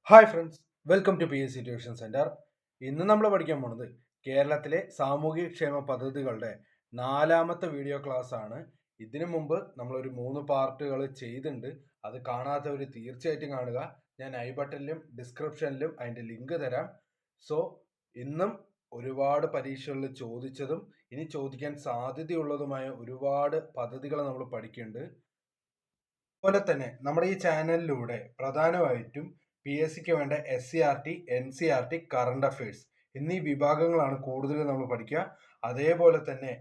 Hi friends, welcome to P S C tuition centre. ഇന്ന് നമ്മൾ പഠിക്കാൻ പോണത് കേരളത്തിലെ സാമൂഹ്യക്ഷേമ പദ്ധതികളുടെ 4ാമത്തെ വീഡിയോ ക്ലാസ് ആണ്. ഇതിനു മുമ്പ് നമ്മളൊരു 3 പാർട്ടുകൾ ചെയ്തിട്ടുണ്ട്. അത് കാണാത്തവർ തീർച്ചയായിട്ടും കാണുക. ഞാൻ ഐ ബട്ടണിലും ഡിസ്ക്രിപ്ഷനിലും അതിൻ്റെ ലിങ്ക് തരാം. സോ ഇന്നും ഒരുപാട് പരീക്ഷകളിൽ ചോദിച്ചതും ഇനി ചോദിക്കാൻ സാധ്യതയുള്ളതുമായ ഒരുപാട് പദ്ധതികൾ നമ്മൾ പഠിക്കുന്നുണ്ട്. അതുപോലെ തന്നെ നമ്മുടെ ഈ ചാനലിലൂടെ പ്രധാനമായിട്ടും പി എസ് സിക്ക് വേണ്ട SCRT, NCRT, കറണ്ട് അഫയേഴ്സ് എന്നീ വിഭാഗങ്ങളാണ് കൂടുതൽ നമ്മൾ പഠിക്കുക. അതേപോലെ തന്നെ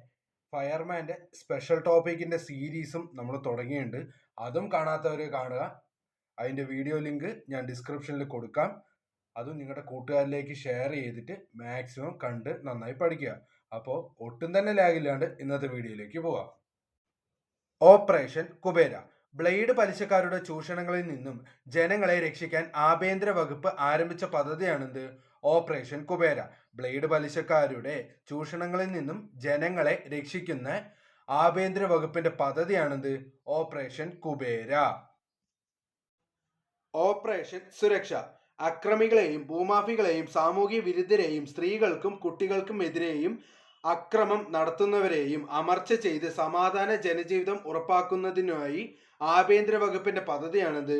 ഫയർമാൻ്റെ സ്പെഷ്യൽ ടോപ്പിക്കിൻ്റെ സീരീസും നമ്മൾ തുടങ്ങിയിട്ടുണ്ട്. അതും കാണാത്തവർ കാണുക. അതിൻ്റെ വീഡിയോ ലിങ്ക് ഞാൻ ഡിസ്ക്രിപ്ഷനിൽ കൊടുക്കാം. അതും നിങ്ങളുടെ കൂട്ടുകാരിലേക്ക് ഷെയർ ചെയ്തിട്ട് മാക്സിമം കണ്ട് നന്നായി പഠിക്കുക. അപ്പോൾ ഒട്ടും തന്നെ ലാഗില്ലാണ്ട് ഇന്നത്തെ വീഡിയോയിലേക്ക് പോവാം. ഓപ്പറേഷൻ കുബേര ബ്ലേഡ് പലിശക്കാരുടെ ചൂഷണങ്ങളിൽ നിന്നും ജനങ്ങളെ രക്ഷിക്കാൻ ആഭ്യന്തര വകുപ്പ് ആരംഭിച്ച പദ്ധതിയാണിത്. ഓപ്പറേഷൻ കുബേര ബ്ലേഡ് പലിശക്കാരുടെ ചൂഷണങ്ങളിൽ നിന്നും ജനങ്ങളെ രക്ഷിക്കുന്ന ആഭ്യന്തര വകുപ്പിന്റെ പദ്ധതിയാണിത്. ഓപ്പറേഷൻ കുബേര. ഓപ്പറേഷൻ സുരക്ഷ അക്രമികളെയും ഭൂമാഫികളെയും സാമൂഹ്യ വിരുദ്ധരെയും സ്ത്രീകൾക്കും കുട്ടികൾക്കും എതിരെയും അക്രമം നടത്തുന്നവരെയും അമർച്ച ചെയ്ത് സമാധാന ജനജീവിതം ഉറപ്പാക്കുന്നതിനായി ആഭ്യന്തര വകുപ്പിന്റെ പദ്ധതിയാണിത്.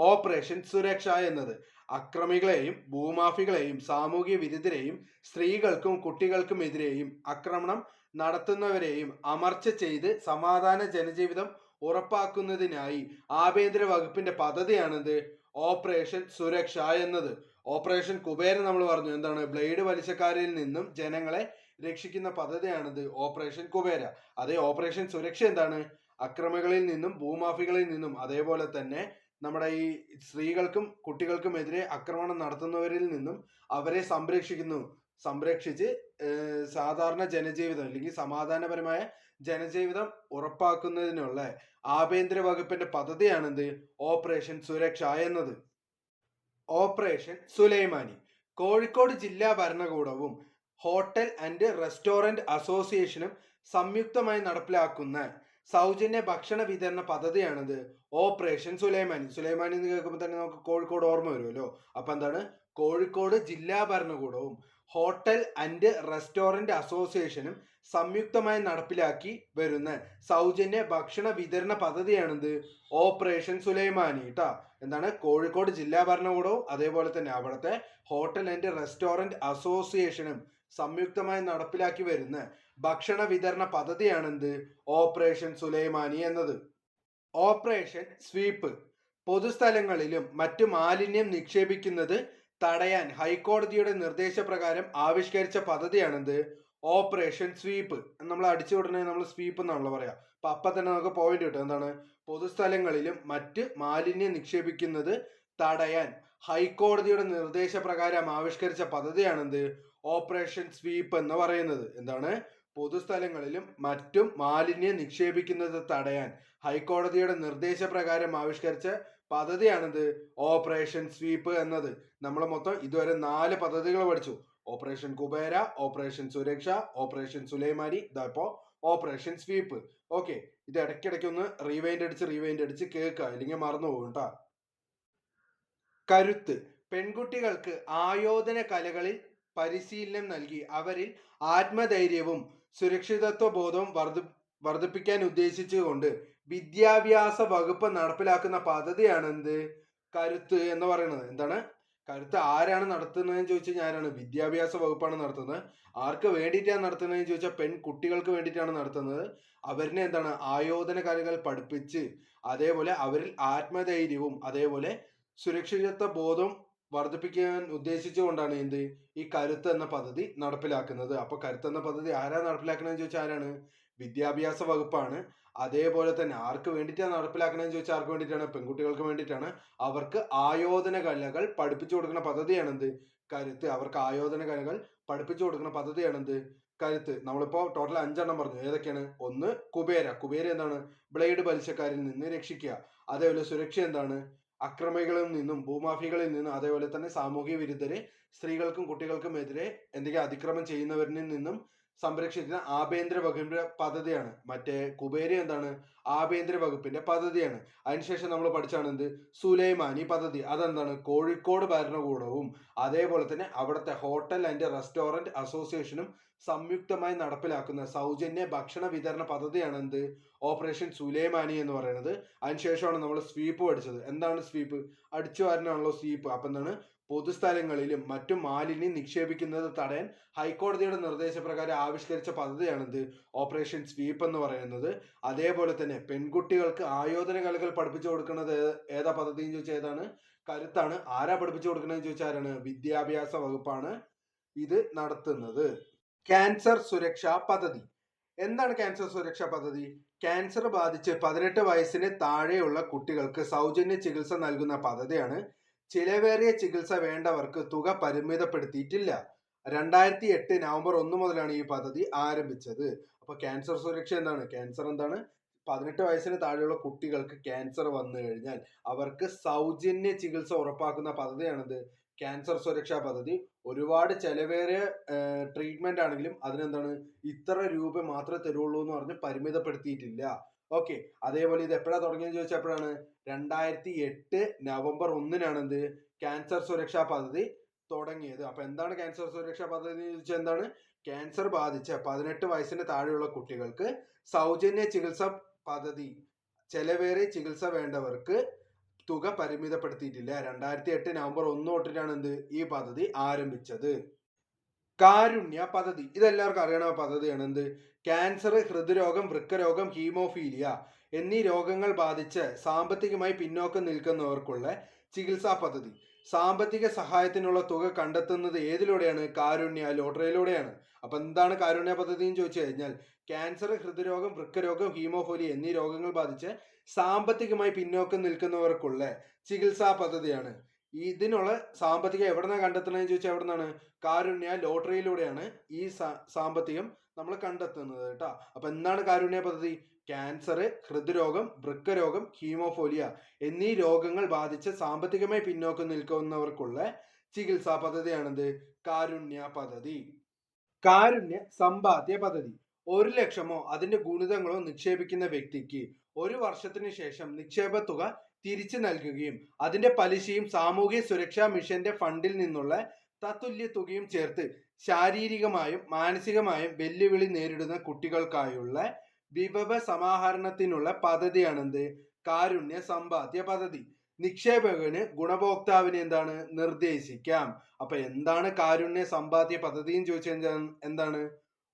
ഓപ്പറേഷൻ സുരക്ഷ എന്നത് അക്രമികളെയും ഭൂമാഫികളെയും സാമൂഹ്യ വിരുദ്ധരെയും സ്ത്രീകൾക്കും കുട്ടികൾക്കും എതിരെയും ആക്രമണം നടത്തുന്നവരെയും അമർച്ച ചെയ്ത് സമാധാന ജനജീവിതം ഉറപ്പാക്കുന്നതിനായി ആഭ്യന്തര വകുപ്പിന്റെ പദ്ധതിയാണിത്. ഓപ്പറേഷൻ സുരക്ഷ എന്നത്. ഓപ്പറേഷൻ കുബേര നമ്മൾ പറഞ്ഞു, എന്താണ്? ബ്ലേഡ് പലിശക്കാരിൽ നിന്നും ജനങ്ങളെ രക്ഷിക്കുന്ന പദ്ധതിയാണിത് ഓപ്പറേഷൻ കുബേര. അതേ ഓപ്പറേഷൻ സുരക്ഷ എന്താണ്? അക്രമികളിൽ നിന്നും ഭൂമാഫികളിൽ നിന്നും അതേപോലെ തന്നെ നമ്മുടെ ഈ സ്ത്രീകൾക്കും കുട്ടികൾക്കും എതിരെ ആക്രമണം നടത്തുന്നവരിൽ നിന്നും അവരെ സംരക്ഷിച്ച് സാധാരണ ജനജീവിതം അല്ലെങ്കിൽ സമാധാനപരമായ ജനജീവിതം ഉറപ്പാക്കുന്നതിനുള്ള ആഭ്യന്തര വകുപ്പിന്റെ പദ്ധതിയാണിത് ഓപ്പറേഷൻ സുരക്ഷ എന്നത്. ഓപ്പറേഷൻ സുലൈമാനി കോഴിക്കോട് ജില്ലാ ഭരണകൂടവും ഹോട്ടൽ ആൻഡ് റെസ്റ്റോറന്റ് അസോസിയേഷനും സംയുക്തമായി നടപ്പിലാക്കുന്ന സൗജന്യ ഭക്ഷണ വിതരണ പദ്ധതിയാണിത് ഓപ്പറേഷൻ സുലൈമാനി. സുലൈമാനി എന്ന് കേൾക്കുമ്പോൾ തന്നെ നമുക്ക് കോഴിക്കോട് ഓർമ്മ വരുമല്ലോ. അപ്പൊ എന്താണ്? കോഴിക്കോട് ജില്ലാ ഭരണകൂടവും ഹോട്ടൽ ആൻഡ് റെസ്റ്റോറന്റ് അസോസിയേഷനും സംയുക്തമായി നടപ്പിലാക്കി വരുന്ന സൗജന്യ ഭക്ഷണ വിതരണ പദ്ധതിയാണിത് ഓപ്പറേഷൻ സുലൈമാനി. കേട്ടാ, എന്താണ്? കോഴിക്കോട് ജില്ലാ ഭരണകൂടവും അതേപോലെ തന്നെ അവിടുത്തെ ഹോട്ടൽ ആൻഡ് റെസ്റ്റോറന്റ് അസോസിയേഷനും സംയുക്തമായി നടപ്പിലാക്കി വരുന്ന ഭക്ഷണ വിതരണ പദ്ധതിയാണെന്ത്? ഓപ്പറേഷൻ സുലൈമാനി എന്നത്. ഓപ്പറേഷൻ സ്വീപ്പ് പൊതുസ്ഥലങ്ങളിലും മറ്റു മാലിന്യം നിക്ഷേപിക്കുന്നത് തടയാൻ ഹൈക്കോടതിയുടെ നിർദ്ദേശപ്രകാരം ആവിഷ്കരിച്ച പദ്ധതിയാണെന്ത്? Operation sweep. നമ്മൾ അടിച്ചു ഉടനെ നമ്മൾ സ്വീപ്പ് എന്നാണല്ലോ പറയാ. അപ്പൊ തന്നെ നമുക്ക് പോയിന്റ് കിട്ടും. എന്താണ്? പൊതുസ്ഥലങ്ങളിലും മറ്റ് മാലിന്യം നിക്ഷേപിക്കുന്നത് തടയാൻ ഹൈക്കോടതിയുടെ നിർദ്ദേശപ്രകാരം ആവിഷ്കരിച്ച പദ്ധതിയാണെന്ത്? ഓപ്പറേഷൻ സ്വീപ്പ് എന്ന് പറയുന്നത്. എന്താണ്? പൊതുസ്ഥലങ്ങളിലും മറ്റും മാലിന്യം നിക്ഷേപിക്കുന്നത് തടയാൻ ഹൈക്കോടതിയുടെ നിർദ്ദേശപ്രകാരം ആവിഷ്കരിച്ച പദ്ധതിയാണിത് ഓപ്പറേഷൻ സ്വീപ്പ് എന്നത്. നമ്മൾ മൊത്തം ഇതുവരെ 4 പദ്ധതികൾ പഠിച്ചു. Operation Kubera, operation Suraksha, operation Sulaimani, ഇതായിപ്പോ ഓപ്പറേഷൻ സ്വീപ്പ്. ഓക്കെ, ഇത് ഇടയ്ക്കിടയ്ക്ക് ഒന്ന് റീവൈൻഡ് അടിച്ച് കേൾക്കുക, അല്ലെങ്കിൽ മറന്നു പോകും കേട്ടോ. കരുത്ത് പെൺകുട്ടികൾക്ക് ആയോധന കലകളിൽ പരിശീലനം നൽകി അവരിൽ ആത്മധൈര്യവും സുരക്ഷിതത്വ ബോധവും വർദ്ധിപ്പിക്കാൻ ഉദ്ദേശിച്ചുകൊണ്ട് വിദ്യാഭ്യാസ വകുപ്പ് നടപ്പിലാക്കുന്ന പദ്ധതിയാണ് എന്ത്? കരുത്ത് എന്ന് പറയുന്നത്. എന്താണ്? കരുത്ത് ആരാണ് നടത്തുന്നതെന്ന് ചോദിച്ചാൽ ആരാണ്? വിദ്യാഭ്യാസ വകുപ്പാണ് നടത്തുന്നത്. ആർക്ക് വേണ്ടിയിട്ടാണ് നടത്തുന്നതെന്ന് ചോദിച്ചാൽ പെൺകുട്ടികൾക്ക് വേണ്ടിയിട്ടാണ് നടത്തുന്നത്. അവരിനെ എന്താണ്? ആയോധന കലകൾ പഠിപ്പിച്ച് അതേപോലെ അവരിൽ ആത്മധൈര്യവും അതേപോലെ സുരക്ഷിതത്വ ബോധം വർദ്ധിപ്പിക്കാൻ ഉദ്ദേശിച്ചുകൊണ്ടാണ് എന്ത് ഈ കരുത്ത് എന്ന പദ്ധതി നടപ്പിലാക്കുന്നത്. അപ്പൊ കരുത്ത് എന്ന പദ്ധതി ആരാ നടപ്പിലാക്കണമെന്ന് ചോദിച്ചാൽ ആരാണ്? വിദ്യാഭ്യാസ വകുപ്പാണ്. അതേപോലെ തന്നെ ആർക്ക് വേണ്ടിയിട്ടാണ് നടപ്പിലാക്കണമെന്ന് ചോദിച്ചാൽ ആർക്ക് വേണ്ടിയിട്ടാണ്? പെൺകുട്ടികൾക്ക് വേണ്ടിയിട്ടാണ്. അവർക്ക് ആയോധന കലകൾ പഠിപ്പിച്ചു കൊടുക്കുന്ന പദ്ധതിയാണ് എന്ത്? കരുത്ത്. അവർക്ക് ആയോധന കലകൾ പഠിപ്പിച്ചു കൊടുക്കുന്ന പദ്ധതിയാണ് എന്ത്? കരുത്ത്. നമ്മളിപ്പോ ടോട്ടൽ 5 പറഞ്ഞു. ഏതൊക്കെയാണ്? ഒന്ന് കുബേര. കുബേര എന്താണ്? ബ്ലേഡ് പലിശക്കാരിൽ നിന്ന് രക്ഷിക്കുക. അതേപോലെ സുരക്ഷ എന്താണ്? അക്രമികളിൽ നിന്നും ഭൂമാഫികളിൽ നിന്നും അതേപോലെ തന്നെ സാമൂഹ്യ വിരുദ്ധരെ സ്ത്രീകൾക്കും കുട്ടികൾക്കും എതിരെ എന്തെങ്കിലും അതിക്രമം ചെയ്യുന്നവരിൽ നിന്നും സംരക്ഷിക്കുന്ന ആഭ്യന്തര വകുപ്പിന്റെ പദ്ധതിയാണ്. മറ്റേ കുബേരി എന്താണ് ആഭ്യന്തര വകുപ്പിന്റെ പദ്ധതിയാണ്. അതിനുശേഷം നമ്മൾ പഠിച്ചാണ് എന്ത് സുലൈമാനി പദ്ധതി. അതെന്താണ് കോഴിക്കോട് ഭരണകൂടവും അതേപോലെ തന്നെ അവിടുത്തെ ഹോട്ടൽ ആൻഡ് റെസ്റ്റോറന്റ് അസോസിയേഷനും സംയുക്തമായി നടപ്പിലാക്കുന്ന സൗജന്യ ഭക്ഷണ വിതരണ പദ്ധതിയാണ് എന്ത് ഓപ്പറേഷൻ സുലൈമാനി എന്ന് പറയുന്നത്. അതിനുശേഷമാണ് നമ്മൾ സ്വീപ്പ് പഠിച്ചത്. എന്താണ് സ്വീപ്പ്? അടിച്ചു വാരനാണല്ലോ സ്വീപ്പ്. അപ്പൊ എന്താണ് പൊതുസ്ഥലങ്ങളിലും മറ്റും മാലിന്യം നിക്ഷേപിക്കുന്നത് തടയാൻ ഹൈക്കോടതിയുടെ നിർദ്ദേശപ്രകാരം ആവിഷ്കരിച്ച പദ്ധതിയാണിത് ഓപ്പറേഷൻ സ്വീപ്പ് എന്ന് പറയുന്നത്. അതേപോലെ തന്നെ പെൺകുട്ടികൾക്ക് ആയോധന കലകൾ പഠിപ്പിച്ചു കൊടുക്കുന്നത് ഏതാ പദ്ധതി എന്ന് ചോദിച്ചാൽ ഏതാണ്? കരുത്താണ്. ആരാ പഠിപ്പിച്ചു കൊടുക്കണമെന്ന് ചോദിച്ചാൽ ആരാണ്? വിദ്യാഭ്യാസ വകുപ്പാണ് ഇത് നടത്തുന്നത്. ക്യാൻസർ സുരക്ഷാ പദ്ധതി. എന്താണ് ക്യാൻസർ സുരക്ഷാ പദ്ധതി? ക്യാൻസർ ബാധിച്ച് 18 വയസ്സിന് താഴെയുള്ള കുട്ടികൾക്ക് സൗജന്യ ചികിത്സ നൽകുന്ന പദ്ധതിയാണ്. ചിലവേറിയ ചികിത്സ വേണ്ടവർക്ക് തുക പരിമിതപ്പെടുത്തിയിട്ടില്ല. 2008 നവംബർ 1 മുതലാണ് ഈ പദ്ധതി ആരംഭിച്ചത്. അപ്പൊ ക്യാൻസർ സുരക്ഷ എന്താണ്? ക്യാൻസർ എന്താണ്? 18 വയസ്സിന് താഴെയുള്ള കുട്ടികൾക്ക് ക്യാൻസർ വന്നു കഴിഞ്ഞാൽ അവർക്ക് സൗജന്യ ചികിത്സ ഉറപ്പാക്കുന്ന പദ്ധതിയാണിത് ക്യാൻസർ സുരക്ഷാ പദ്ധതി. ഒരുപാട് ചെലവേറിയ ട്രീറ്റ്മെന്റ് ആണെങ്കിലും അതിനെന്താണ് ഇത്ര രൂപ മാത്രമേ തരുള്ളൂ എന്ന് പറഞ്ഞ് പരിമിതപ്പെടുത്തിയിട്ടില്ല. ഓക്കെ. അതേപോലെ ഇത് എപ്പോഴാണ് തുടങ്ങിയെന്ന് ചോദിച്ചാൽ എപ്പോഴാണ്? 2008 നവംബർ 1-നാണ് എന്ത് ക്യാൻസർ സുരക്ഷാ പദ്ധതി തുടങ്ങിയത്. അപ്പൊ എന്താണ് ക്യാൻസർ സുരക്ഷാ പദ്ധതി എന്ന് ചോദിച്ചാൽ എന്താണ്? ക്യാൻസർ ബാധിച്ച 18 വയസ്സിന് താഴെയുള്ള കുട്ടികൾക്ക് സൗജന്യ ചികിത്സ പദ്ധതി. ചെലവേറിയ ചികിത്സ വേണ്ടവർക്ക് തുക പരിമിതപ്പെടുത്തിയിട്ടില്ല. 2008 നവംബർ 1 തൊട്ടിട്ടാണ് എന്ത് ഈ പദ്ധതി ആരംഭിച്ചത്. കാരുണ്യ പദ്ധതി. ഇതെല്ലാവർക്കും അറിയണ പദ്ധതിയാണ്. എന്ത്? ക്യാൻസർ, ഹൃദ്രോഗം, വൃക്കരോഗം, ഹീമോഫീലിയ എന്നീ രോഗങ്ങൾ ബാധിച്ച് സാമ്പത്തികമായി പിന്നോക്കം നിൽക്കുന്നവർക്കുള്ള ചികിത്സാ പദ്ധതി. സാമ്പത്തിക സഹായത്തിനുള്ള തുക കണ്ടെത്തുന്നത് ഏതിലൂടെയാണ്? കാരുണ്യ ലോട്ടറിയിലൂടെയാണ്. അപ്പൊ എന്താണ് കാരുണ്യ പദ്ധതി എന്ന് ചോദിച്ചു കഴിഞ്ഞാൽ ക്യാൻസർ, ഹൃദ്രോഗം, വൃക്കരോഗം, ഹീമോഫീലിയ എന്നീ രോഗങ്ങൾ ബാധിച്ച് സാമ്പത്തികമായി പിന്നോക്കം നിൽക്കുന്നവർക്കുള്ള ചികിത്സാ പദ്ധതിയാണ്. ഇതിനുള്ള സാമ്പത്തികം എവിടെന്നാണ് കണ്ടെത്തണമെന്ന് ചോദിച്ചാൽ എവിടെന്നാണ്? കാരുണ്യ ലോട്ടറിയിലൂടെയാണ് ഈ സാമ്പത്തികം നമ്മൾ കണ്ടെത്തുന്നത് കേട്ടോ. അപ്പൊ എന്താണ് കാരുണ്യ പദ്ധതി? ക്യാൻസർ, ഹൃദ്രോഗം, വൃക്കരോഗം, ഹീമോഫോലിയ എന്നീ രോഗങ്ങൾ ബാധിച്ച് സാമ്പത്തികമായി പിന്നോക്കം നിൽക്കുന്നവർക്കുള്ള ചികിത്സാ പദ്ധതിയാണിത് കാരുണ്യ പദ്ധതി. കാരുണ്യ സമ്പാദ്യ പദ്ധതി. 1 ലക്ഷമോ അതിന്റെ ഗുണിതങ്ങളോ നിക്ഷേപിക്കുന്ന വ്യക്തിക്ക് 1 വർഷത്തിന് ശേഷം നിക്ഷേപ തുക തിരിച്ചു നൽകുകയും അതിന്റെ പലിശയും സാമൂഹ്യ സുരക്ഷാ മിഷന്റെ ഫണ്ടിൽ നിന്നുള്ള തത്തുല്യ തുകയും ചേർത്ത് ശാരീരികമായും മാനസികമായും വെല്ലുവിളി നേരിടുന്ന കുട്ടികൾക്കായുള്ള വിഭവ സമാഹരണത്തിനുള്ള പദ്ധതിയാണെന്ത് കാരുണ്യ സമ്പാദ്യ പദ്ധതി. നിക്ഷേപകന് ഗുണഭോക്താവിനെ എന്താണ് നിർദ്ദേശിക്കാം. അപ്പൊ എന്താണ് കാരുണ്യ സമ്പാദ്യ പദ്ധതി എന്ന് ചോദിച്ചാൽ എന്താണ്?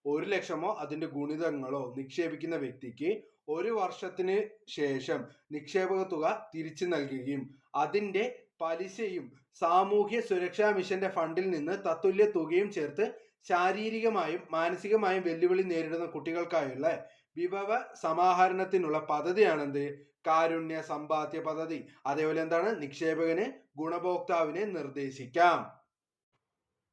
1 ലക്ഷമോ അതിന്റെ ഗുണിതങ്ങളോ നിക്ഷേപിക്കുന്ന വ്യക്തിക്ക് 1 വർഷത്തിന് ശേഷം നിക്ഷേപക തുക തിരിച്ചു നൽകുകയും അതിന്റെ പലിശയും സാമൂഹ്യ സുരക്ഷാ മിഷന്റെ ഫണ്ടിൽ നിന്ന് തത്തുല്യ തുകയും ചേർത്ത് ശാരീരികമായും മാനസികമായും വെല്ലുവിളി നേരിടുന്ന കുട്ടികൾക്കായുള്ള വിഭവ സമാഹരണത്തിനുള്ള പദ്ധതിയാണെന്ത് കാരുണ്യ സമ്പാദ്യ പദ്ധതി. അതേപോലെ എന്താണ്? നിക്ഷേപകന് ഗുണഭോക്താവിനെ നിർദ്ദേശിക്കാം.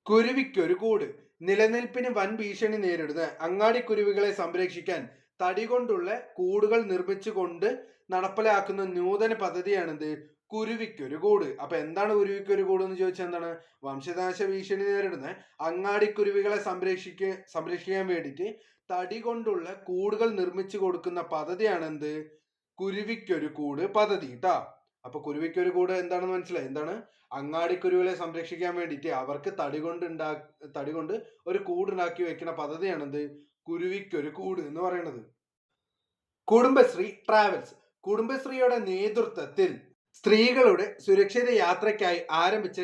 കുരുവിക്കൊരു കൂട്. നിലനിൽപ്പിന് വൻ ഭീഷണി നേരിടുന്ന അങ്ങാടിക്കുരുവികളെ സംരക്ഷിക്കാൻ തടി കൊണ്ടുള്ള കൂടുകൾ നിർമ്മിച്ചുകൊണ്ട് നടപ്പിലാക്കുന്ന നൂതന പദ്ധതിയാണിത് കുരുവിക്കൊരു കൂട്. അപ്പൊ എന്താണ് കുരുവിക്കൊരു കൂട് എന്ന് ചോദിച്ചാൽ എന്താണ്? വംശനാശ ഭീഷണി നേരിടുന്ന അങ്ങാടിക്കുരുവികളെ സംരക്ഷിക്കാൻ വേണ്ടിയിട്ട് തടി കൊണ്ടുള്ള കൂടുകൾ നിർമ്മിച്ചു കൊടുക്കുന്ന പദ്ധതിയാണ് എന്ത് കുരുവിക്കൊരു കൂട് പദ്ധതി ട്ടാ. അപ്പൊ കുരുവിക്കൊരു കൂട് എന്താണെന്ന് മനസ്സിലായി? എന്താണ്? അങ്ങാടിക്കുരുവികളെ സംരക്ഷിക്കാൻ വേണ്ടിയിട്ട് അവർക്ക് തടി കൊണ്ട് ഒരു കൂടുണ്ടാക്കി വെക്കുന്ന പദ്ധതിയാണെന്ത് കുരുവിക്കൊരു കൂട് എന്ന് പറയുന്നത്. കുടുംബശ്രീ ട്രാവൽസ്. കുടുംബശ്രീയുടെ നേതൃത്വത്തിൽ സ്ത്രീകളുടെ സുരക്ഷിത യാത്രയ്ക്കായി ആരംഭിച്ച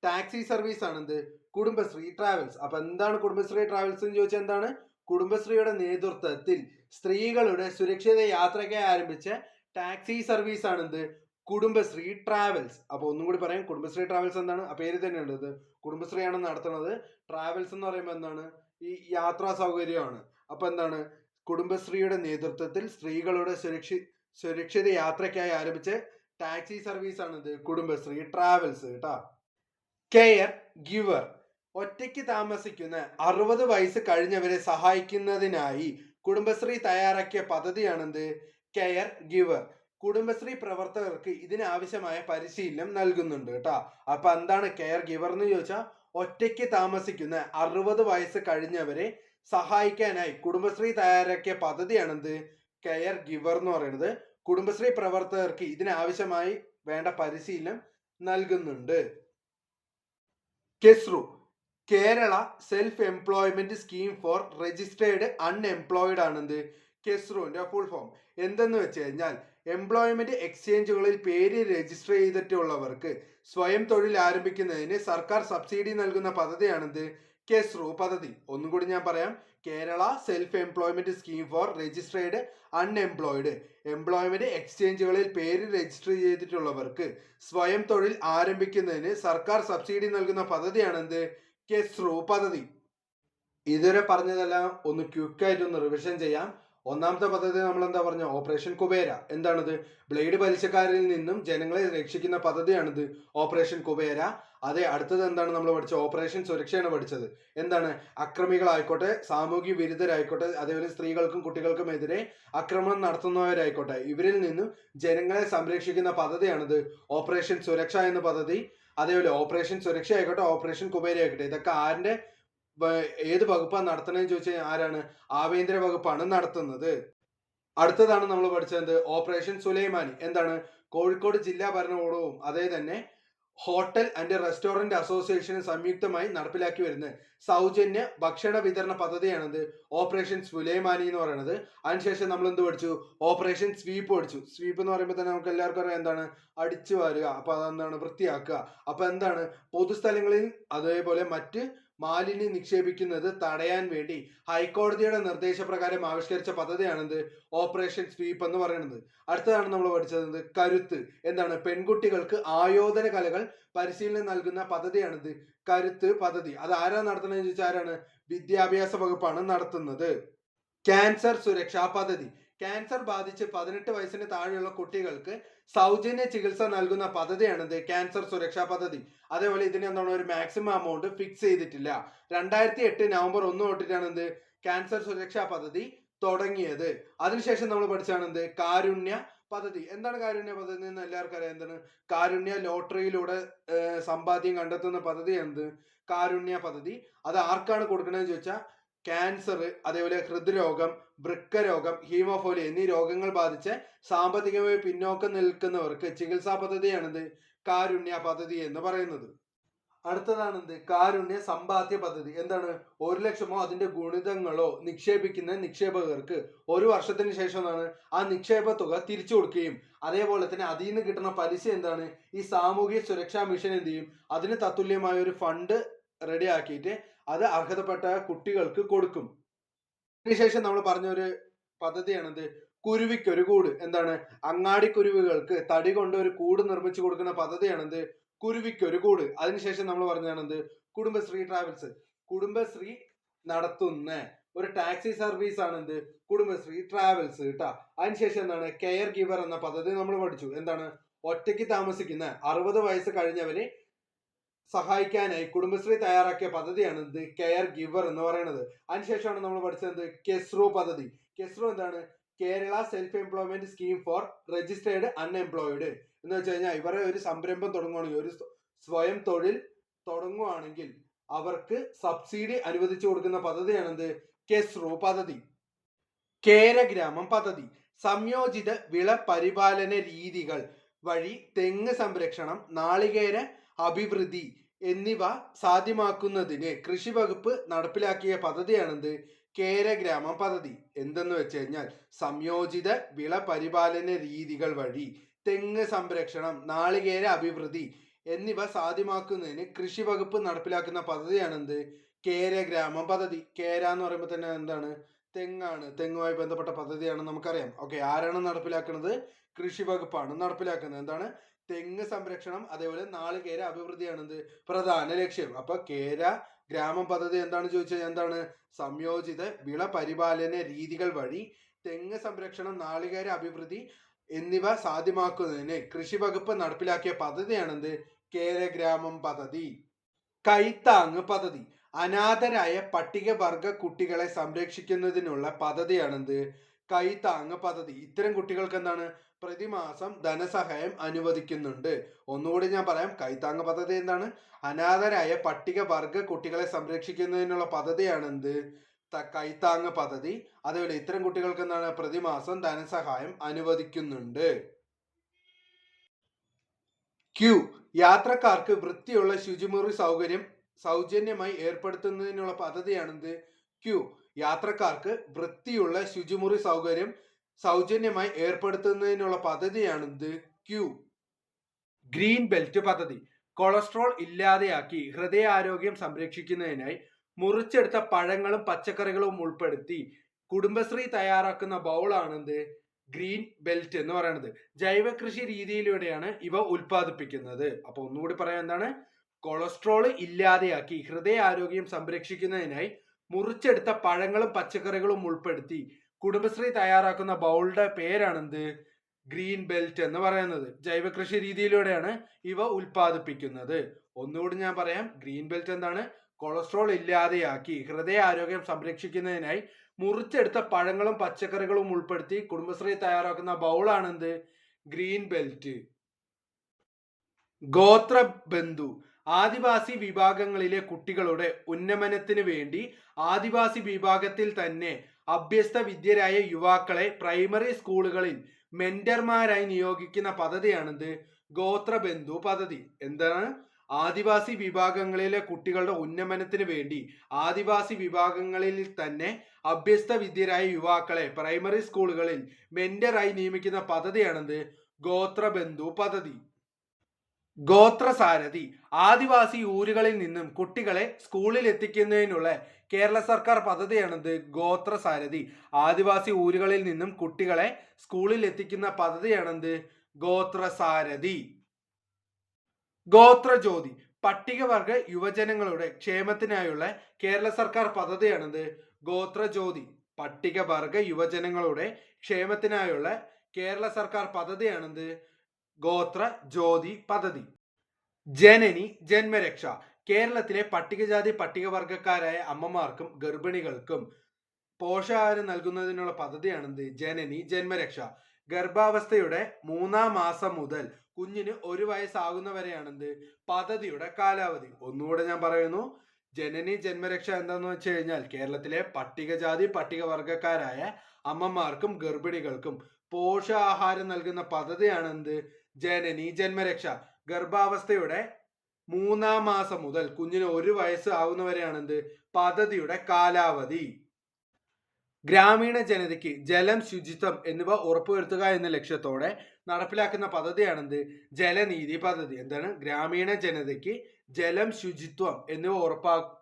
ടാക്സി സർവീസ് ആണെന്ത് കുടുംബശ്രീ ട്രാവൽസ്. അപ്പൊ എന്താണ് കുടുംബശ്രീ ട്രാവൽസ് എന്ന് ചോദിച്ചാൽ എന്താണ്? കുടുംബശ്രീയുടെ നേതൃത്വത്തിൽ സ്ത്രീകളുടെ സുരക്ഷിത യാത്രയ്ക്കായി ആരംഭിച്ച ടാക്സി സർവീസ് ആണെന്ത് കുടുംബശ്രീ ട്രാവൽസ്. അപ്പൊ ഒന്നും കൂടി പറയാം, കുടുംബശ്രീ ട്രാവൽസ് എന്താണ്? ആ പേര് തന്നെ ഉണ്ട്, കുടുംബശ്രീയാണ് നടത്തുന്നത്. ട്രാവൽസ് എന്ന് പറയുമ്പോൾ എന്താണ്? ഈ യാത്രാ സൗകര്യമാണ്. അപ്പൊ എന്താണ്? കുടുംബശ്രീയുടെ നേതൃത്വത്തിൽ സ്ത്രീകളുടെ സുരക്ഷിത യാത്രയ്ക്കായി ആരംഭിച്ച ടാക്സി സർവീസ് ആണിത് കുടുംബശ്രീ ട്രാവൽസ് കേട്ടാ. Care giver. ഒറ്റയ്ക്ക് താമസിക്കുന്ന 60 വയസ്സ് കഴിഞ്ഞവരെ സഹായിക്കുന്നതിനായി കുടുംബശ്രീ തയ്യാറാക്കിയ പദ്ധതിയാണെന്ത് കെയർ ഗിവർ. കുടുംബശ്രീ പ്രവർത്തകർക്ക് ഇതിനാവശ്യമായ പരിശീലനം നൽകുന്നുണ്ട് കേട്ടാ. അപ്പൊ എന്താണ് കെയർ ഗിവർ എന്ന് ചോദിച്ചാൽ ഒറ്റയ്ക്ക് താമസിക്കുന്ന 60 വയസ്സ് കഴിഞ്ഞവരെ സഹായിക്കാനായി കുടുംബശ്രീ തയ്യാറാക്കിയ പദ്ധതിയാണെന്ത് കെയർ ഗിവർ എന്ന് പറയുന്നത്. കുടുംബശ്രീ പ്രവർത്തകർക്ക് ഇതിനാവശ്യമായി വേണ്ട പരിശീലനം നൽകുന്നുണ്ട്. KESRU Kerala self employment scheme for registered unemployed ആണെന്ത് കെസ്റുവിന്റെ ഫുൾ ഫോം. എന്തെന്ന് വെച്ച് കഴിഞ്ഞാൽ എംപ്ലോയ്മെന്റ് എക്സ്ചേഞ്ചുകളിൽ പേര് രജിസ്റ്റർ ചെയ്തിട്ടുള്ളവർക്ക് സ്വയം തൊഴിൽ ആരംഭിക്കുന്നതിന് സർക്കാർ സബ്സിഡി നൽകുന്ന പദ്ധതിയാണെന്ത് കെസ്റു പദ്ധതി. ഒന്നും കൂടി ഞാൻ പറയാം. Kerala self employment scheme for registered unemployed. Employment എക്സ്ചേഞ്ചുകളിൽ പേര് രജിസ്റ്റർ ചെയ്തിട്ടുള്ളവർക്ക് സ്വയം തൊഴിൽ ആരംഭിക്കുന്നതിന് സർക്കാർ സബ്സിഡി നൽകുന്ന പദ്ധതിയാണെന്ത് കെസ്റു പദ്ധതി. ഇതുവരെ പറഞ്ഞതെല്ലാം ഒന്ന് ക്വിക്കായിട്ടൊന്ന് റിവിഷൻ ചെയ്യാം. ഒന്നാമത്തെ പദ്ധതി നമ്മൾ എന്താ പറഞ്ഞ ഓപ്പറേഷൻ കുബേര. എന്താണിത്? ബ്ലേഡ് പലിശക്കാരിൽ നിന്നും ജനങ്ങളെ രക്ഷിക്കുന്ന പദ്ധതിയാണിത് ഓപ്പറേഷൻ കുബേര. അതെ, അടുത്തത് എന്താണ് നമ്മൾ പഠിച്ചത്? ഓപ്പറേഷൻ സുരക്ഷയാണ് പഠിച്ചത്. എന്താണ്? അക്രമികളായിക്കോട്ടെ, സാമൂഹ്യ വിരുദ്ധരായിക്കോട്ടെ, അതേപോലെ സ്ത്രീകൾക്കും കുട്ടികൾക്കും എതിരെ ആക്രമണം നടത്തുന്നവരായിക്കോട്ടെ, ഇവരിൽ നിന്നും ജനങ്ങളെ സംരക്ഷിക്കുന്ന പദ്ധതിയാണിത് ഓപ്പറേഷൻ സുരക്ഷ എന്ന പദ്ധതി. അതേപോലെ ഓപ്പറേഷൻ സുരക്ഷ ആയിക്കോട്ടെ, ഓപ്പറേഷൻ കുബേര ആയിക്കോട്ടെ, ഇതൊക്കെ ആരുടെ ഏത് വകുപ്പാണ് നടത്തണമെന്ന് ചോദിച്ചാൽ ആരാണ്? ആഭ്യന്തര വകുപ്പാണ് നടത്തുന്നത്. അടുത്തതാണ് നമ്മൾ പഠിച്ചത് ഓപ്പറേഷൻ സുലൈമാനി. എന്താണ്? കോഴിക്കോട് ജില്ലാ ഭരണകൂടവും അതേ തന്നെ ഹോട്ടൽ ആൻഡ് റെസ്റ്റോറന്റ് അസോസിയേഷനും സംയുക്തമായി നടപ്പിലാക്കി വരുന്ന സൗജന്യ ഭക്ഷണ വിതരണ പദ്ധതിയാണിത് ഓപ്പറേഷൻ സുലൈമാനി എന്ന് പറയുന്നത്. അതിനുശേഷം നമ്മൾ എന്ത് പഠിച്ചു? ഓപ്പറേഷൻ സ്വീപ്പ് പഠിച്ചു. സ്വീപ്പ് എന്ന് പറയുമ്പോൾ തന്നെ നമുക്ക് എല്ലാവർക്കും അറിയാം എന്താണ്? അടിച്ചു വാരുക. അപ്പൊ അതെന്താണ്? വൃത്തിയാക്കുക. അപ്പൊ എന്താണ്? പൊതുസ്ഥലങ്ങളിൽ അതേപോലെ മറ്റ് മാലിന്യം നിക്ഷേപിക്കുന്നത് തടയാൻ വേണ്ടി ഹൈക്കോടതിയുടെ നിർദ്ദേശപ്രകാരം ആവിഷ്കരിച്ച പദ്ധതിയാണിത് ഓപ്പറേഷൻ സ്വീപ്പ് എന്ന് പറയുന്നത്. അടുത്തതാണ് നമ്മൾ പഠിച്ചത് കരുത്ത്. എന്താണ്? പെൺകുട്ടികൾക്ക് ആയോധന കലകൾ പരിശീലനം നൽകുന്ന പദ്ധതിയാണിത് കരുത്ത് പദ്ധതി. അത് ആരാ നടത്തുന്നതെന്ന് ചോദിച്ചാൽ ആരാണ്? വിദ്യാഭ്യാസ വകുപ്പാണ് നടത്തുന്നത്. ക്യാൻസർ സുരക്ഷാ പദ്ധതി. ക്യാൻസർ ബാധിച്ച് 18 വയസ്സിന് താഴെയുള്ള കുട്ടികൾക്ക് സൗജന്യ ചികിത്സ നൽകുന്ന പദ്ധതിയാണിത് ക്യാൻസർ സുരക്ഷാ പദ്ധതി. അതേപോലെ ഇതിന് എന്താണ്? ഒരു മാക്സിമം എമൗണ്ട് ഫിക്സ് ചെയ്തിട്ടില്ല. 2008 നവംബർ 1 തൊട്ടിട്ടാണ് എന്ത് ക്യാൻസർ സുരക്ഷാ പദ്ധതി തുടങ്ങിയത്. അതിനുശേഷം നമ്മൾ പഠിച്ചാണ് എന്ത് കാരുണ്യ പദ്ധതി. എന്താണ് കാരുണ്യ പദ്ധതി എന്ന് എല്ലാവർക്കും അറിയാം. എന്താണ്? കാരുണ്യ ലോട്ടറിയിലൂടെ സമ്പാദ്യം കണ്ടെത്തുന്ന പദ്ധതി എന്ത് കാരുണ്യ പദ്ധതി. അത് ആർക്കാണ് കൊടുക്കണമെന്ന് ചോദിച്ചാൽ ക്യാൻസർ, അതേപോലെ ഹൃദ്രോഗം, വൃക്കരോഗം, ഹീമോഫോലിയ എന്നീ രോഗങ്ങൾ ബാധിച്ച് സാമ്പത്തികമായി പിന്നോക്കം നിൽക്കുന്നവർക്ക് ചികിത്സാ പദ്ധതിയാണിത് കാരുണ്യ പദ്ധതി എന്ന് പറയുന്നത്. അടുത്തതാണെന്ത് കാരുണ്യ സമ്പാദ്യ പദ്ധതി. എന്താണ്? 1 ലക്ഷമോ അതിന്റെ ഗുണിതങ്ങളോ നിക്ഷേപിക്കുന്ന നിക്ഷേപകർക്ക് 1 വർഷത്തിന് ശേഷമാണ് ആ നിക്ഷേപ തുക തിരിച്ചു കൊടുക്കുകയും അതേപോലെ തന്നെ അതിൽ നിന്ന് കിട്ടുന്ന പലിശ എന്താണ് ഈ സാമൂഹ്യ സുരക്ഷാ മിഷൻ എന്ത് ചെയ്യും? അതിന് തത്തുല്യമായ ഒരു ഫണ്ട് റെഡി ആക്കിയിട്ട് അത് അർഹതപ്പെട്ട കുട്ടികൾക്ക് കൊടുക്കും. അതിനുശേഷം നമ്മൾ പറഞ്ഞൊരു പദ്ധതിയാണിത് കുരുവിക്കൊരു കൂട്. എന്താണ്? അങ്ങാടിക്കുരുവികൾക്ക് തടി കൊണ്ട് ഒരു കൂട് നിർമ്മിച്ചു കൊടുക്കുന്ന പദ്ധതിയാണിത് കുരുവിക്കൊരു കൂട്. അതിനുശേഷം നമ്മൾ പറഞ്ഞാണെന്ത് കുടുംബശ്രീ ട്രാവൽസ്. കുടുംബശ്രീ നടത്തുന്ന ഒരു ടാക്സി സർവീസ് ആണ് എന്ത് കുടുംബശ്രീ ട്രാവൽസ് കേട്ടാ. അതിനുശേഷം എന്താണ് കെയർ ഗിവർ എന്ന പദ്ധതി നമ്മൾ പഠിച്ചു. എന്താണ്? ഒറ്റയ്ക്ക് താമസിക്കുന്ന 60 വയസ്സ് കഴിഞ്ഞവരെ സഹായിക്കാനായി കുടുംബശ്രീ തയ്യാറാക്കിയ പദ്ധതിയാണ് ഇത് കെയർ ഗിവർ എന്ന് പറയുന്നത്. അതിനുശേഷമാണ് നമ്മൾ പഠിച്ചത് കെസ്റു പദ്ധതി. കെസ്റു എന്താണ്? Kerala self employment scheme for registered unemployed എന്ന് വെച്ച് കഴിഞ്ഞാൽ ഇവരെ ഒരു സംരംഭം തുടങ്ങുകയാണെങ്കിൽ ഒരു സ്വയം തൊഴിൽ തുടങ്ങുകയാണെങ്കിൽ അവർക്ക് സബ്സിഡി അനുവദിച്ചു കൊടുക്കുന്ന പദ്ധതിയാണെന്ത് കെസ്റു പദ്ധതി. കേരഗ്രാമം പദ്ധതി. സംയോജിത വിള പരിപാലന രീതികൾ വഴി തെങ്ങ് സംരക്ഷണം, നാളികേര അഭിവൃദ്ധി എന്നിവ സാധ്യമാക്കുന്നതിന് കൃഷി വകുപ്പ് നടപ്പിലാക്കിയ പദ്ധതിയാണെന്ത് കേരഗ്രാമം പദ്ധതി. എന്തെന്ന് വെച്ച് കഴിഞ്ഞാൽ സംയോജിത വിള പരിപാലന രീതികൾ വഴി തെങ്ങ് സംരക്ഷണം, നാളികേര അഭിവൃദ്ധി എന്നിവ സാധ്യമാക്കുന്നതിന് കൃഷി വകുപ്പ് നടപ്പിലാക്കുന്ന പദ്ധതിയാണെന്ത് കേരഗ്രാമം പദ്ധതി. കേര എന്ന് പറയുമ്പോൾ തന്നെ എന്താണ്? തെങ്ങാണ്. തെങ്ങുമായി ബന്ധപ്പെട്ട പദ്ധതിയാണ് നമുക്കറിയാം. ഓക്കെ, ആരാണ് നടപ്പിലാക്കുന്നത്? കൃഷി വകുപ്പാണ് നടപ്പിലാക്കുന്നത്. എന്താണ്? തെങ്ങ് സംരക്ഷണം അതേപോലെ നാളികേര അഭിവൃദ്ധിയാണെന്ത് പ്രധാന ലക്ഷ്യം. അപ്പൊ കേര ഗ്രാമം പദ്ധതി എന്താണ് ചോദിച്ചാൽ എന്താണ്? സംയോജിത വിള പരിപാലന രീതികൾ വഴി തെങ്ങ് സംരക്ഷണം, നാളികേര അഭിവൃദ്ധി എന്നിവ സാധ്യമാക്കുന്നതിന് കൃഷി വകുപ്പ് നടപ്പിലാക്കിയ പദ്ധതിയാണെന്ത് കേരഗ്രാമം പദ്ധതി. കൈത്താങ് പദ്ധതി. അനാഥരായ പട്ടികവർഗ കുട്ടികളെ സംരക്ഷിക്കുന്നതിനുള്ള പദ്ധതിയാണെന്ത് കൈത്താങ് പദ്ധതി. ഇത്തരം കുട്ടികൾക്ക് എന്താണ് പ്രതിമാസം ധനസഹായം അനുവദിക്കുന്നുണ്ട്. ഒന്നുകൂടി ഞാൻ പറയാം. കൈത്താങ് പദ്ധതി എന്താണ്? അനാഥരായ പട്ടികവർഗ കുട്ടികളെ സംരക്ഷിക്കുന്നതിനുള്ള പദ്ധതിയാണെന്ത് കൈത്താങ് പദ്ധതി. അതേപോലെ ഇത്തരം കുട്ടികൾക്ക് എന്താണ് പ്രതിമാസം ധനസഹായം അനുവദിക്കുന്നുണ്ട്. ക്യൂ യാത്രക്കാർക്ക് വൃത്തിയുള്ള ശുചിമുറി സൗകര്യം സൗജന്യമായി ഏർപ്പെടുത്തുന്നതിനുള്ള പദ്ധതിയാണിത്. ക്യൂ യാത്രക്കാർക്ക് വൃത്തിയുള്ള ശുചിമുറി സൗകര്യം സൗജന്യമായി ഏർപ്പെടുത്തുന്നതിനുള്ള പദ്ധതിയാണിത്. ക്യൂ. ഗ്രീൻ ബെൽറ്റ് പദ്ധതി കൊളസ്ട്രോൾ ഇല്ലാതെയാക്കി ഹൃദയാരോഗ്യം സംരക്ഷിക്കുന്നതിനായി മുറിച്ചെടുത്ത പഴങ്ങളും പച്ചക്കറികളും ഉൾപ്പെടുത്തി കുടുംബശ്രീ തയ്യാറാക്കുന്ന ബൗളാണിത് ഗ്രീൻ ബെൽറ്റ് എന്ന് പറയുന്നത്. ജൈവ കൃഷി രീതിയിലൂടെയാണ് ഇവ ഉൽപ്പാദിപ്പിക്കുന്നത്. അപ്പൊ ഒന്നുകൂടി പറയാം, എന്താണ് കൊളസ്ട്രോൾ ഇല്ലാതെയാക്കി ഹൃദയാരോഗ്യം സംരക്ഷിക്കുന്നതിനായി മുറിച്ചെടുത്ത പഴങ്ങളും പച്ചക്കറികളും ഉൾപ്പെടുത്തി കുടുംബശ്രീ തയ്യാറാക്കുന്ന ബൗളുടെ പേരാണെന്ത് ഗ്രീൻ ബെൽറ്റ് എന്ന് പറയുന്നത്. ജൈവ കൃഷി രീതിയിലൂടെയാണ് ഇവ ഉൽപ്പാദിപ്പിക്കുന്നത്. ഒന്നുകൂടി ഞാൻ പറയാം, ഗ്രീൻ ബെൽറ്റ് എന്താണ് കൊളസ്ട്രോൾ ഇല്ലാതെയാക്കി ഹൃദയാരോഗ്യം സംരക്ഷിക്കുന്നതിനായി മുറിച്ചെടുത്ത പഴങ്ങളും പച്ചക്കറികളും ഉൾപ്പെടുത്തി കുടുംബശ്രീ തയ്യാറാക്കുന്ന ബൗളാണെന്ത് ഗ്രീൻ ബെൽറ്റ്. ഗോത്രബന്ധു ആദിവാസി വിഭാഗങ്ങളിലെ കുട്ടികളുടെ ഉന്നമനത്തിന് വേണ്ടി ആദിവാസി വിഭാഗത്തിൽ തന്നെ അഭ്യസ്ത വിദ്യരായ യുവാക്കളെ പ്രൈമറി സ്കൂളുകളിൽ മെന്റർമാരായി നിയോഗിക്കുന്ന പദ്ധതിയാണിത് ഗോത്രബന്ധു പദ്ധതി. എന്താണ് ആദിവാസി വിഭാഗങ്ങളിലെ കുട്ടികളുടെ ഉന്നമനത്തിന് വേണ്ടി ആദിവാസി വിഭാഗങ്ങളിൽ തന്നെ അഭ്യസ്ത വിദ്യരായ യുവാക്കളെ പ്രൈമറി സ്കൂളുകളിൽ മെന്ററായി നിയമിക്കുന്ന പദ്ധതിയാണിത് ഗോത്രബന്ധു പദ്ധതി. ഗോത്രസാരഥി ആദിവാസി ഊരുകളിൽ നിന്നും കുട്ടികളെ സ്കൂളിൽ എത്തിക്കുന്നതിനുള്ള കേരള സർക്കാർ പദ്ധതിയാണിത് ഗോത്രസാരഥി. ആദിവാസി ഊരുകളിൽ നിന്നും കുട്ടികളെ സ്കൂളിൽ എത്തിക്കുന്ന പദ്ധതിയാണിത് ഗോത്രസാരഥി. ഗോത്രജ്യോതി പട്ടികവർഗ യുവജനങ്ങളുടെ ക്ഷേമത്തിനായുള്ള കേരള സർക്കാർ പദ്ധതിയാണിത് ഗോത്രജ്യോതി. പട്ടികവർഗ യുവജനങ്ങളുടെ ക്ഷേമത്തിനായുള്ള കേരള സർക്കാർ പദ്ധതിയാണിത് ഗോത്രജ്യോതി പദ്ധതി. ജനനി ജന്മരക്ഷ കേരളത്തിലെ പട്ടികജാതി പട്ടികവർഗക്കാരായ അമ്മമാർക്കും ഗർഭിണികൾക്കും പോഷകാഹാരം നൽകുന്നതിനുള്ള പദ്ധതിയാണിത് ജനനി ജന്മരക്ഷ. ഗർഭാവസ്ഥയുടെ 3-ാം മാസം മുതൽ കുഞ്ഞിന് 1 വയസ്സാകുന്നവരെയാണിത് പദ്ധതിയുടെ കാലാവധി. ഒന്നുകൂടെ ഞാൻ പറയുന്നു, ജനനി ജന്മരക്ഷ എന്താന്ന് വെച്ച് കഴിഞ്ഞാൽ കേരളത്തിലെ പട്ടികജാതി പട്ടികവർഗക്കാരായ അമ്മമാർക്കും ഗർഭിണികൾക്കും പോഷകാഹാരം നൽകുന്ന പദ്ധതിയാണെന്ത് ജനനി ജന്മരക്ഷ. ഗർഭാവസ്ഥയുടെ 3-ാം മാസം മുതൽ കുഞ്ഞിന് 1 വയസ്സ് ആവുന്നവരെയാണെന്ത് പദ്ധതിയുടെ കാലാവധി. ഗ്രാമീണ ജനതയ്ക്ക് ജലം ശുചിത്വം എന്നിവ ഉറപ്പുവരുത്തുക എന്ന ലക്ഷ്യത്തോടെ നടപ്പിലാക്കുന്ന പദ്ധതിയാണെന്ത് ജലനീതി പദ്ധതി. എന്താണ് ഗ്രാമീണ ജനതയ്ക്ക് ജലം ശുചിത്വം എന്നിവ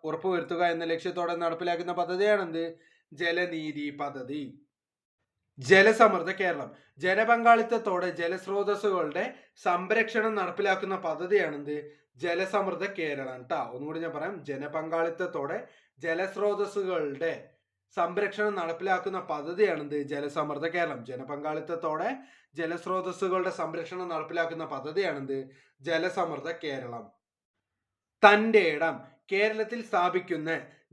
ഉറപ്പുവരുത്തുക എന്ന ലക്ഷ്യത്തോടെ നടപ്പിലാക്കുന്ന പദ്ധതിയാണെന്ത് ജലനീതി പദ്ധതി. ജലസമൃദ്ധ കേരളം ജനപങ്കാളിത്തത്തോടെ ജലസ്രോതസ്സുകളുടെ സംരക്ഷണം നടപ്പിലാക്കുന്ന പദ്ധതിയാണെന്ത് ജലസമൃദ്ധ കേരളം ട്ടാ. ഒന്നുകൂടി ഞാൻ പറയാം, ജനപങ്കാളിത്തത്തോടെ ജലസ്രോതസ്സുകളുടെ സംരക്ഷണം നടപ്പിലാക്കുന്ന പദ്ധതിയാണെന്ത് ജലസമൃദ്ധ കേരളം. ജനപങ്കാളിത്തത്തോടെ ജലസ്രോതസ്സുകളുടെ സംരക്ഷണം നടപ്പിലാക്കുന്ന പദ്ധതിയാണെന്ത് ജലസമൃദ്ധ കേരളം. തൻ്റെ ഇടം കേരളത്തിൽ സ്ഥാപിക്കുന്ന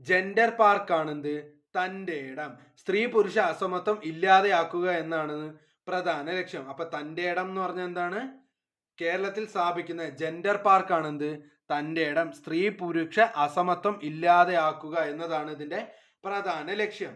ജെൻഡർ പാർക്കാണെന്ത് തൻ്റെ ഇടം. സ്ത്രീ പുരുഷ അസമത്വം ഇല്ലാതെയാക്കുക എന്നാണ് പ്രധാന ലക്ഷ്യം. അപ്പൊ തൻ്റെ ഇടം എന്ന് പറഞ്ഞാൽ എന്താണ് കേരളത്തിൽ സ്ഥാപിക്കുന്ന ജെൻഡർ പാർക്കാണെന്ത് തൻ്റെ ഇടം. സ്ത്രീ പുരുഷ അസമത്വം ഇല്ലാതെയാക്കുക എന്നതാണ് ഇതിന്റെ പ്രധാന ലക്ഷ്യം.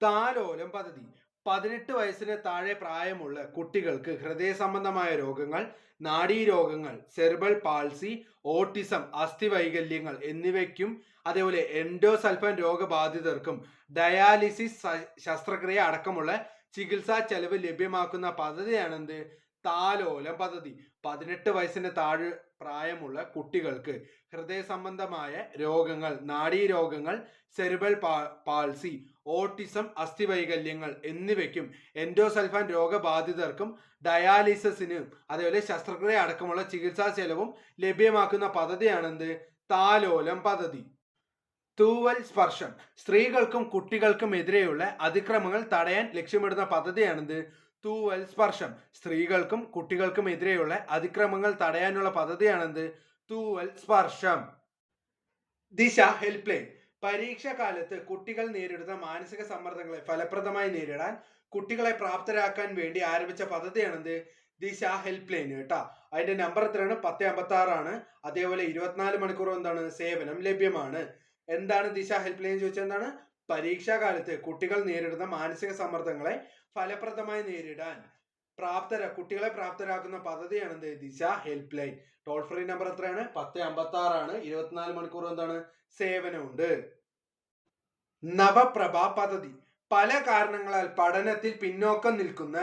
താലോലം പദ്ധതി 18 വയസ്സിന് താഴെ പ്രായമുള്ള കുട്ടികൾക്ക് ഹൃദയ സംബന്ധമായ രോഗങ്ങൾ, നാഡീരോഗങ്ങൾ, സെറിബ്രൽ പാൾസി, ഓട്ടിസം, അസ്ഥിവൈകല്യങ്ങൾ എന്നിവയ്ക്കും അതേപോലെ എൻഡോസൾഫാൻ രോഗബാധിതർക്കും ഡയാലിസിസ് ശസ്ത്രക്രിയ അടക്കമുള്ള ചികിത്സാ ചെലവ് ലഭ്യമാക്കുന്ന പദ്ധതിയാണെന്ത് താലോലം പദ്ധതി. 18 വയസ്സിന് താഴെ പ്രായമുള്ള കുട്ടികൾക്ക് ഹൃദയ സംബന്ധമായ രോഗങ്ങൾ, നാഡീരോഗങ്ങൾ, സെറിബ്രൽ പാൾസി, ഓട്ടിസം, അസ്ഥിവൈകല്യങ്ങൾ എന്നിവയ്ക്കും എൻഡോസൾഫാൻ രോഗബാധിതർക്കും ഡയാലിസിസിനും അതേപോലെ ശസ്ത്രക്രിയ അടക്കമുള്ള ചികിത്സാ ചെലവും ലഭ്യമാക്കുന്ന പദ്ധതിയാണെന്ത് താലോലം പദ്ധതി. തൂവൽ സ്പർശം സ്ത്രീകൾക്കും കുട്ടികൾക്കും എതിരെയുള്ള അതിക്രമങ്ങൾ തടയാൻ ലക്ഷ്യമിടുന്ന പദ്ധതിയാണെന്ത് തൂവൽ സ്പർശം. സ്ത്രീകൾക്കും കുട്ടികൾക്കും എതിരെയുള്ള അതിക്രമങ്ങൾ തടയാനുള്ള പദ്ധതിയാണെന്ത് തൂവൽ സ്പർശം. ദിശ ഹെൽപ്പ് ലൈൻ പരീക്ഷാ കാലത്ത് കുട്ടികൾ നേരിടുന്ന മാനസിക സമ്മർദ്ദങ്ങളെ ഫലപ്രദമായി നേരിടാൻ കുട്ടികളെ പ്രാപ്തരാക്കാൻ വേണ്ടി ആരംഭിച്ച പദ്ധതിയാണെന്ത് ദിശ ഹെൽപ്പ് ലൈൻ കേട്ടാ. അതിന്റെ നമ്പർ എത്രയാണ് 1056 ആണ്. അതേപോലെ 24 മണിക്കൂർ എന്താണ് സേവനം ലഭ്യമാണ്. എന്താണ് ദിശ ഹെൽപ്പ് ലൈൻ ചോദിച്ചാൽ എന്താണ്? പരീക്ഷാ കാലത്ത് കുട്ടികൾ നേരിടുന്ന മാനസിക സമ്മർദ്ദങ്ങളെ ഫലപ്രദമായി നേരിടാൻ കുട്ടികളെ പ്രാപ്തരാക്കുന്ന പദ്ധതിയാണ് എന്ത്? Disha helpline. Toll free number എത്രയാണ്? 1056 ആണ്. 24 മണിക്കൂർ എന്താണ് സേവനമുണ്ട്. നവപ്രഭ പദ്ധതി പല കാരണങ്ങളാൽ പഠനത്തിൽ പിന്നോക്കം നിൽക്കുന്ന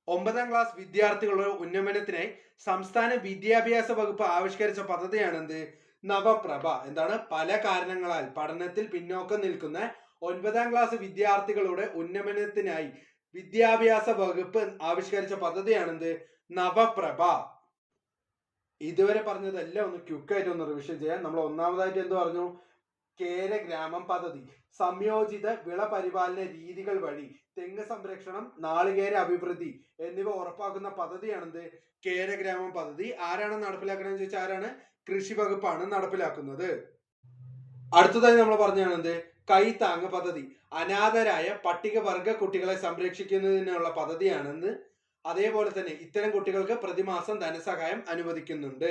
9ാം ക്ലാസ് വിദ്യാർത്ഥികളുടെ ഉന്നമനത്തിനായി സംസ്ഥാന വിദ്യാഭ്യാസ വകുപ്പ് ആവിഷ്കരിച്ച പദ്ധതിയാണ് എന്ത്? നവപ്രഭ. എന്താണ്? പല കാരണങ്ങളാൽ പഠനത്തിൽ പിന്നോക്കം നിൽക്കുന്ന 9ാം ക്ലാസ് വിദ്യാർത്ഥികളുടെ ഉന്നമനത്തിനായി വിദ്യാഭ്യാസ വകുപ്പ് ആവിഷ്കരിച്ച പദ്ധതിയാണെന്ത്? നവപ്രഭ. ഇതുവരെ പറഞ്ഞതെല്ലാം ഒന്ന് ക്വിക്കായിട്ട് ഒന്ന് റിവിഷൻ ചെയ്യാം. നമ്മൾ ഒന്നാമതായിട്ട് എന്ത് പറഞ്ഞു? കേരഗ്രാമം പദ്ധതി സംയോജിത വിള പരിപാലന രീതികൾ വഴി തെങ്ങ് സംരക്ഷണം, നാളികേര അഭിവൃദ്ധി എന്നിവ ഉറപ്പാക്കുന്ന പദ്ധതിയാണെന്ത്? കേരഗ്രാമം പദ്ധതി. ആരാണ് നടപ്പിലാക്കണമെന്ന് ചോദിച്ചാൽ ആരാണ്? കൃഷി വകുപ്പാണ് നടപ്പിലാക്കുന്നത്. അടുത്തതായി നമ്മൾ പറഞ്ഞാണെന്ത്? കൈത്താങ് പദ്ധതി അനാഥരായ പട്ടികവർഗ കുട്ടികളെ സംരക്ഷിക്കുന്നതിനുള്ള പദ്ധതിയാണെന്ന്. അതേപോലെ തന്നെ ഇത്തരം കുട്ടികൾക്ക് പ്രതിമാസം ധനസഹായം അനുവദിക്കുന്നുണ്ട്.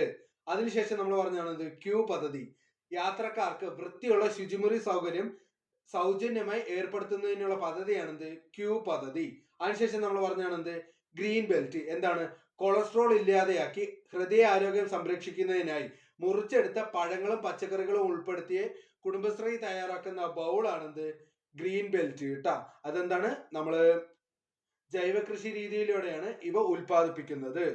അതിനുശേഷം നമ്മൾ പറഞ്ഞാണെന്ത്? ക്യൂ പദ്ധതി യാത്രക്കാർക്ക് വൃത്തിയുള്ള ശുചിമുറി സൗകര്യം സൗജന്യമായി ഏർപ്പെടുത്തുന്നതിനുള്ള പദ്ധതിയാണെന്ത്? ക്യൂ പദ്ധതി. അതിനുശേഷം നമ്മൾ പറഞ്ഞാണെന്ത്? Green belt. എന്താണ്? കൊളസ്ട്രോൾ ഇല്ലാതെയാക്കി ഹൃദയാരോഗ്യം സംരക്ഷിക്കുന്നതിനായി മുറിച്ചെടുത്ത പഴങ്ങളും പച്ചക്കറികളും ഉൾപ്പെടുത്തിയ കുടുംബശ്രീ തയ്യാറാക്കുന്ന ബൗളാണെന്ത്? ഗ്രീൻ ബെൽറ്റ് കേട്ടാ. അതെന്താണ്? നമ്മള് ജൈവ കൃഷി രീതിയിലൂടെയാണ് ഇവ ഉൽപ്പാദിപ്പിക്കുന്നത്.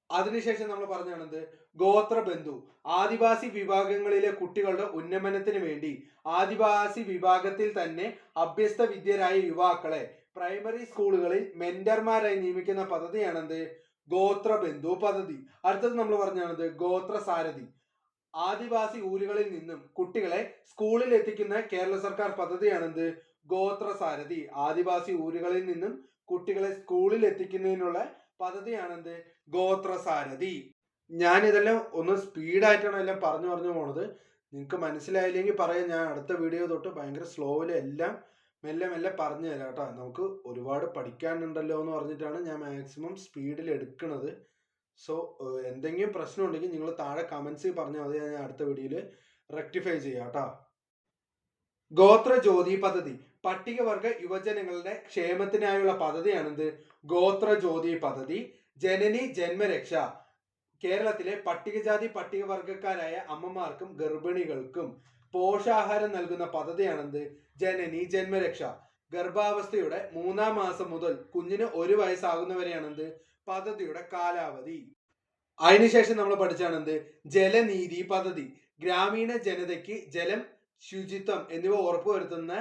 അതിനുശേഷം നമ്മൾ പറഞ്ഞാണെന്ത്? ഗോത്രബന്ധു ആദിവാസി വിഭാഗങ്ങളിലെ കുട്ടികളുടെ ഉന്നമനത്തിന് വേണ്ടി ആദിവാസി വിഭാഗത്തിൽ തന്നെ അഭ്യസ്ത വിദ്യരായ യുവാക്കളെ പ്രൈമറി സ്കൂളുകളിൽ മെന്റർമാരായി നിയമിക്കുന്ന പദ്ധതിയാണെന്ത്? ഗോത്രബന്ധു പദ്ധതി. അടുത്തത് നമ്മൾ പറഞ്ഞാണെന്ത്? ഗോത്രസാരഥി ആദിവാസി ഊരുകളിൽ നിന്നും കുട്ടികളെ സ്കൂളിൽ എത്തിക്കുന്ന കേരള സർക്കാർ പദ്ധതിയാണെന്ത്? ഗോത്രസാരഥി. ആദിവാസി ഊരുകളിൽ നിന്നും കുട്ടികളെ സ്കൂളിൽ എത്തിക്കുന്നതിനുള്ള പദ്ധതിയാണെന്ത്? ഗോത്രസാരഥി. ഞാൻ ഇതെല്ലാം ഒന്ന് സ്പീഡായിട്ടാണ് എല്ലാം പറഞ്ഞു പോണത്. നിങ്ങൾക്ക് മനസ്സിലായില്ലെങ്കിൽ പറയാം, ഞാൻ അടുത്ത വീഡിയോ തൊട്ട് ഭയങ്കര സ്ലോയിൽ എല്ലാം മെല്ലെ മെല്ലെ പറഞ്ഞു തരാം കേട്ടോ. നമുക്ക് ഒരുപാട് പഠിക്കാനുണ്ടല്ലോ എന്ന് പറഞ്ഞിട്ടാണ് ഞാൻ മാക്സിമം സ്പീഡിൽ എടുക്കുന്നത്. സോ എന്തെങ്കിലും പ്രശ്നം ഉണ്ടെങ്കിൽ നിങ്ങൾ താഴെ കമന്റ്സിൽ പറഞ്ഞാൽ മതി, ഞാൻ അടുത്ത വീഡിയോയിൽ റെക്ടിഫൈ ചെയ്യാം കേട്ടോ. ഗോത്രജ്യോതി പദ്ധതി പട്ടികവർഗ യുവജനങ്ങളുടെ ക്ഷേമത്തിനായുള്ള പദ്ധതിയാണെന്ത്? ഗോത്രജ്യോതി പദ്ധതി. ജനനി ജന്മരക്ഷ കേരളത്തിലെ പട്ടികജാതി പട്ടികവർഗക്കാരായ അമ്മമാർക്കും ഗർഭിണികൾക്കും പോഷാഹാരം നൽകുന്ന പദ്ധതിയാണെന്ത്? ജനനി ജന്മരക്ഷ. ഗർഭാവസ്ഥയുടെ 3ാം മാസം മുതൽ കുഞ്ഞിന് 1 വയസ്സാകുന്നവരെയാണെന്ത്? പദ്ധതിയുടെ കാലാവധി. അതിനുശേഷം നമ്മൾ പഠിച്ചാണെന്ത്? ജലനീതി പദ്ധതി ഗ്രാമീണ ജനതയ്ക്ക് ജലം, ശുചിത്വം എന്നിവ ഉറപ്പുവരുത്തുന്ന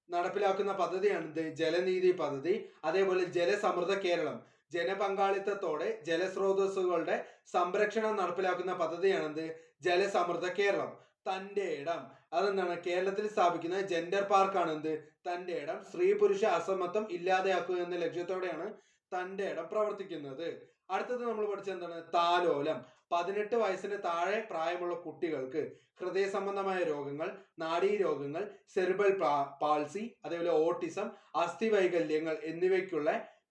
നടപ്പിലാക്കുന്ന പദ്ധതിയാണെന്ത്? ജലനീതി പദ്ധതി. അതേപോലെ ജലസമൃദ്ധ കേരളം ജനപങ്കാളിത്തത്തോടെ ജലസ്രോതസ്സുകളുടെ സംരക്ഷണം നടപ്പിലാക്കുന്ന പദ്ധതിയാണെന്ത്? ജലസമൃദ്ധ കേരളം. തന്റെ ഇടം അതെന്താണ്? കേരളത്തിൽ സ്ഥാപിക്കുന്ന ജെൻഡർ പാർക്കാണ് എന്ത്? തന്റെ ഇടം. സ്ത്രീ പുരുഷ അസമത്വം ഇല്ലാതെയാക്കുക എന്ന ലക്ഷ്യത്തോടെയാണ് തന്റെ ഇടം പ്രവർത്തിക്കുന്നത്. അടുത്തത് നമ്മൾ പഠിച്ചത് എന്താണ്? താലോലം 18 വയസ്സിന് താഴെ പ്രായമുള്ള കുട്ടികൾക്ക് ഹൃദയ സംബന്ധമായ രോഗങ്ങൾ, നാഡീരോഗങ്ങൾ, സെറിബ്രൽ പാൾസി, അതേപോലെ ഓട്ടിസം, അസ്ഥിവൈകല്യങ്ങൾ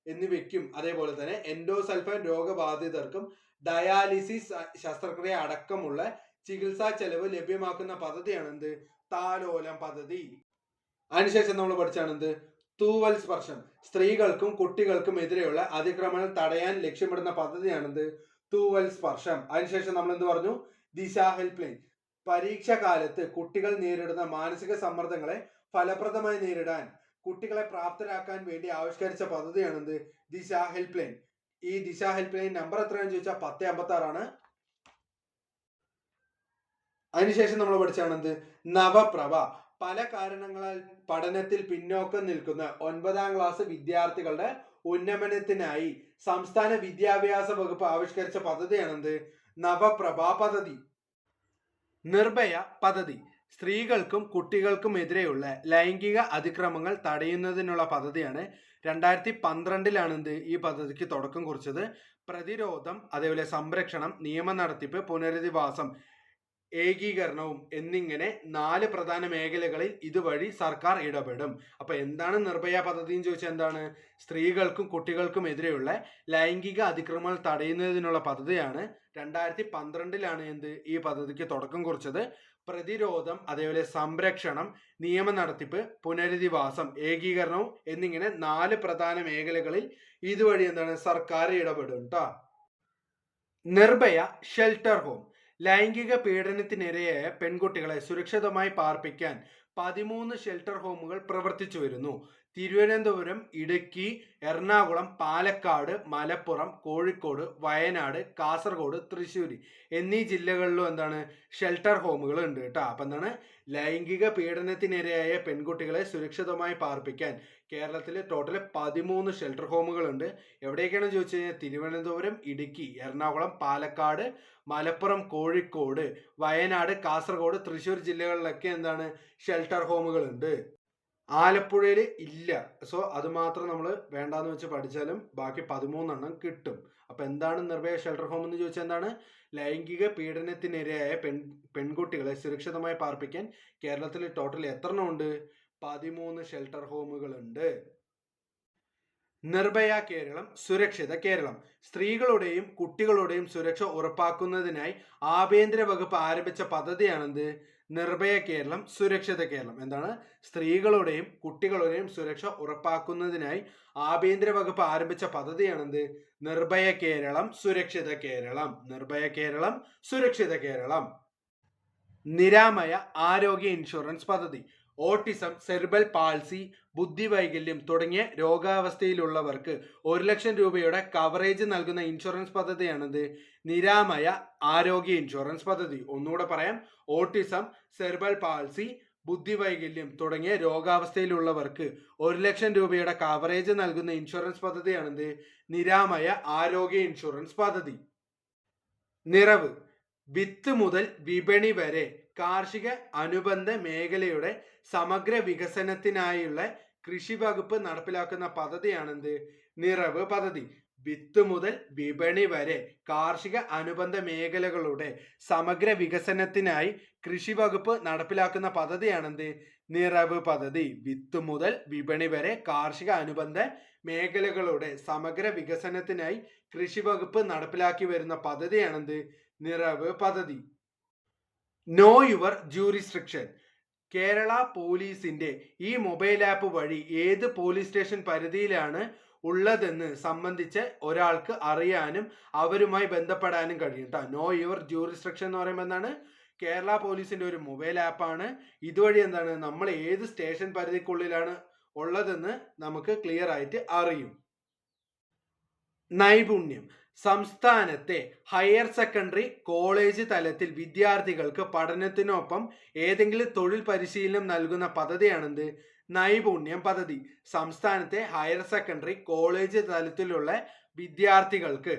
എന്നിവയ്ക്കും അതേപോലെ തന്നെ എൻഡോസൾഫാൻ രോഗബാധിതർക്കും ഡയാലിസിസ് ശസ്ത്രക്രിയ അടക്കമുള്ള ചികിത്സാ ചെലവ് ലഭ്യമാക്കുന്ന പദ്ധതിയാണ് എന്ത്? താലോലം പദ്ധതി. അതിനുശേഷം നമ്മൾ പഠിച്ചാണെന്ത്? തൂവൽ സ്പർശം സ്ത്രീകൾക്കും കുട്ടികൾക്കും എതിരെയുള്ള അതിക്രമങ്ങൾ തടയാൻ ലക്ഷ്യമിടുന്ന പദ്ധതിയാണെന്ത്? തൂവൽ സ്പർശം. അതിനുശേഷം നമ്മൾ എന്ത് പറഞ്ഞു? ദിശ ഹെൽപ്പ് ലൈൻ പരീക്ഷ കാലത്ത് കുട്ടികൾ നേരിടുന്ന മാനസിക സമ്മർദ്ദങ്ങളെ ഫലപ്രദമായി നേരിടാൻ കുട്ടികളെ പ്രാപ്തരാക്കാൻ വേണ്ടി ആവിഷ്കരിച്ച പദ്ധതിയാണെന്ത്? ദിശ ഹെൽപ്പ് ലൈൻ. ഈ ദിശ ഹെൽപ്പ് ലൈൻ നമ്പർ എത്രയാണെന്ന് ചോദിച്ചാൽ 1056 ആണ്. അതിനുശേഷം നമ്മൾ പഠിച്ചാണെന്ത്? നവപ്രഭ പല കാരണങ്ങളാൽ പഠനത്തിൽ പിന്നോക്കം നിൽക്കുന്ന 9ാം ക്ലാസ് വിദ്യാർത്ഥികളുടെ ഉന്നമനത്തിനായി സംസ്ഥാന വിദ്യാഭ്യാസ വകുപ്പ് ആവിഷ്കരിച്ച പദ്ധതിയാണെന്ത്? നവപ്രഭ പദ്ധതി. നിർഭയ പദ്ധതി സ്ത്രീകൾക്കും കുട്ടികൾക്കും എതിരെയുള്ള ലൈംഗിക അതിക്രമങ്ങൾ തടയുന്നതിനുള്ള പദ്ധതിയാണ്. 2012 എന്ത്? ഈ പദ്ധതിക്ക് തുടക്കം കുറിച്ചത്. പ്രതിരോധം, അതേപോലെ സംരക്ഷണം, നിയമ നടത്തിപ്പ്, പുനരധിവാസം ഏകീകരണവും എന്നിങ്ങനെ 4 പ്രധാന മേഖലകളിൽ ഇതുവഴി സർക്കാർ ഇടപെടും. അപ്പൊ എന്താണ് നിർഭയ പദ്ധതി എന്ന് ചോദിച്ചാൽ എന്താണ്? സ്ത്രീകൾക്കും കുട്ടികൾക്കും എതിരെയുള്ള ലൈംഗിക അതിക്രമങ്ങൾ തടയുന്നതിനുള്ള പദ്ധതിയാണ്. 2012 ഈ പദ്ധതിക്ക് തുടക്കം കുറിച്ചത്. പ്രതിരോധം, അതേപോലെ സംരക്ഷണം, നിയമ നടത്തിപ്പ്, പുനരധിവാസം, ഏകീകരണവും എന്നിങ്ങനെ 4 പ്രധാന മേഖലകളിൽ ഇതുവഴി സർക്കാർ ഇടപെടും ട്ടോ. നിർഭയ ഷെൽട്ടർ ഹോം ലൈംഗിക പീഡനത്തിനിരയായ പെൺകുട്ടികളെ സുരക്ഷിതമായി പാർപ്പിക്കാൻ 13 ഷെൽട്ടർ ഹോമുകൾ പ്രവർത്തിച്ചു വരുന്നു. തിരുവനന്തപുരം, ഇടുക്കി, എറണാകുളം, പാലക്കാട്, മലപ്പുറം, കോഴിക്കോട്, വയനാട്, കാസർഗോഡ്, തൃശ്ശൂർ എന്നീ ജില്ലകളിലും ഷെൽട്ടർ ഹോമുകൾ ഉണ്ട് കേട്ടോ. അപ്പം ലൈംഗിക പീഡനത്തിനിരയായ പെൺകുട്ടികളെ സുരക്ഷിതമായി പാർപ്പിക്കാൻ കേരളത്തിൽ ടോട്ടൽ 13 ഷെൽട്ടർ ഹോമുകൾ ഉണ്ട്. എവിടെയൊക്കെയാണെന്ന് ചോദിച്ചു കഴിഞ്ഞാൽ തിരുവനന്തപുരം, ഇടുക്കി, എറണാകുളം, പാലക്കാട്, മലപ്പുറം, കോഴിക്കോട്, വയനാട്, കാസർഗോഡ്, തൃശ്ശൂർ ജില്ലകളിലൊക്കെ ഷെൽട്ടർ ഹോമുകൾ ഉണ്ട്. ആലപ്പുഴയിൽ ഇല്ല. സോ അത് മാത്രം നമ്മൾ വേണ്ടാന്ന് വെച്ച് പഠിച്ചാലും ബാക്കി 13 കിട്ടും. അപ്പൊ എന്താണ് നിർഭയ ഷെൽട്ടർ ഹോം എന്ന് ചോദിച്ചാൽ എന്താണ്? ലൈംഗിക പീഡനത്തിനിരയായ പെൺകുട്ടികളെ സുരക്ഷിതമായി പാർപ്പിക്കാൻ കേരളത്തിൽ ടോട്ടൽ എത്ര ഉണ്ട്? 13 ഷെൽട്ടർ ഹോമുകൾ ഉണ്ട്. നിർഭയ കേരളം, സുരക്ഷിത കേരളം. സ്ത്രീകളുടെയും കുട്ടികളുടെയും സുരക്ഷ ഉറപ്പാക്കുന്നതിനായി ആഭ്യന്തര വകുപ്പ് ആരംഭിച്ച പദ്ധതിയാണെന്ത്? നിർഭയ കേരളം, സുരക്ഷിത കേരളം. എന്താണ്? സ്ത്രീകളുടെയും കുട്ടികളുടെയും സുരക്ഷ ഉറപ്പാക്കുന്നതിനായി ആഭ്യന്തര വകുപ്പ് ആരംഭിച്ച പദ്ധതിയാണെന്ത്? നിർഭയ കേരളം, സുരക്ഷിത കേരളം. നിർഭയ കേരളം, സുരക്ഷിത കേരളം. നിരാമയ ആരോഗ്യ ഇൻഷുറൻസ് പദ്ധതി. ഓട്ടിസം, സെറിബ്രൽ പാൾസി, ബുദ്ധിവൈകല്യം തുടങ്ങിയ രോഗാവസ്ഥയിലുള്ളവർക്ക് 1 ലക്ഷം രൂപയുടെ കവറേജ് നൽകുന്ന ഇൻഷുറൻസ് പദ്ധതിയാണിത് നിരാമയ ആരോഗ്യ ഇൻഷുറൻസ് പദ്ധതി. ഒന്നുകൂടെ പറയാം. ഓട്ടിസം, സെറിബ്രൽ പാൾസി, ബുദ്ധിവൈകല്യം തുടങ്ങിയ രോഗാവസ്ഥയിലുള്ളവർക്ക് 1 ലക്ഷം രൂപയുടെ കവറേജ് നൽകുന്ന ഇൻഷുറൻസ് പദ്ധതിയാണിത് നിരാമയ ആരോഗ്യ ഇൻഷുറൻസ് പദ്ധതി. നിറവ് വിത്ത് മുതൽ വിപണി വരെ കാർഷിക അനുബന്ധ മേഖലയുടെ സമഗ്ര വികസനത്തിനായുള്ള കൃഷി വകുപ്പ് നടപ്പിലാക്കുന്ന പദ്ധതിയാണെന്ത്? നിറവ് പദ്ധതി. വിത്ത് മുതൽ വിപണി വരെ കാർഷിക അനുബന്ധ മേഖലകളുടെ സമഗ്ര വികസനത്തിനായി കൃഷി വകുപ്പ് നടപ്പിലാക്കുന്ന പദ്ധതിയാണെന്ത്? നിറവ് പദ്ധതി. വിത്ത് മുതൽ വിപണി വരെ കാർഷിക അനുബന്ധ മേഖലകളുടെ സമഗ്ര വികസനത്തിനായി കൃഷി വകുപ്പ് നടപ്പിലാക്കി വരുന്ന പദ്ധതിയാണെന്ത്? നിറവ് പദ്ധതി. No your jurisdiction. കേരള പോലീസിന്റെ ഈ മൊബൈൽ ആപ്പ് വഴി ഏത് പോലീസ് സ്റ്റേഷൻ പരിധിയിലാണ് ഉള്ളതെന്ന് സംബന്ധിച്ച് ഒരാൾക്ക് അറിയാനും അവരുമായി ബന്ധപ്പെടാനും കഴിയും ട്ടോ. നോ യുവർ ജൂറിസ്ട്രിക്ഷൻ എന്ന് പറയുമ്പോൾ എന്താണ്? കേരള പോലീസിന്റെ ഒരു മൊബൈൽ ആപ്പാണ്. ഇതുവഴി നമ്മൾ ഏത് സ്റ്റേഷൻ പരിധിക്കുള്ളിലാണ് ഉള്ളതെന്ന് നമുക്ക് ക്ലിയർ ആയിട്ട് അറിയും. നൈപുണ്യം. സംസ്ഥാനത്തെ ഹയർ സെക്കൻഡറി, കോളേജ് തലത്തിൽ വിദ്യാർത്ഥികൾക്ക് പഠനത്തിനൊപ്പം ഏതെങ്കിലും തൊഴിൽ പരിശീലനം നൽകുന്ന പദ്ധതിയാണെന്ത്? നൈപുണ്യം പദ്ധതി. സംസ്ഥാനത്തെ ഹയർ സെക്കൻഡറി, കോളേജ് തലത്തിലുള്ള വിദ്യാർത്ഥികൾക്ക്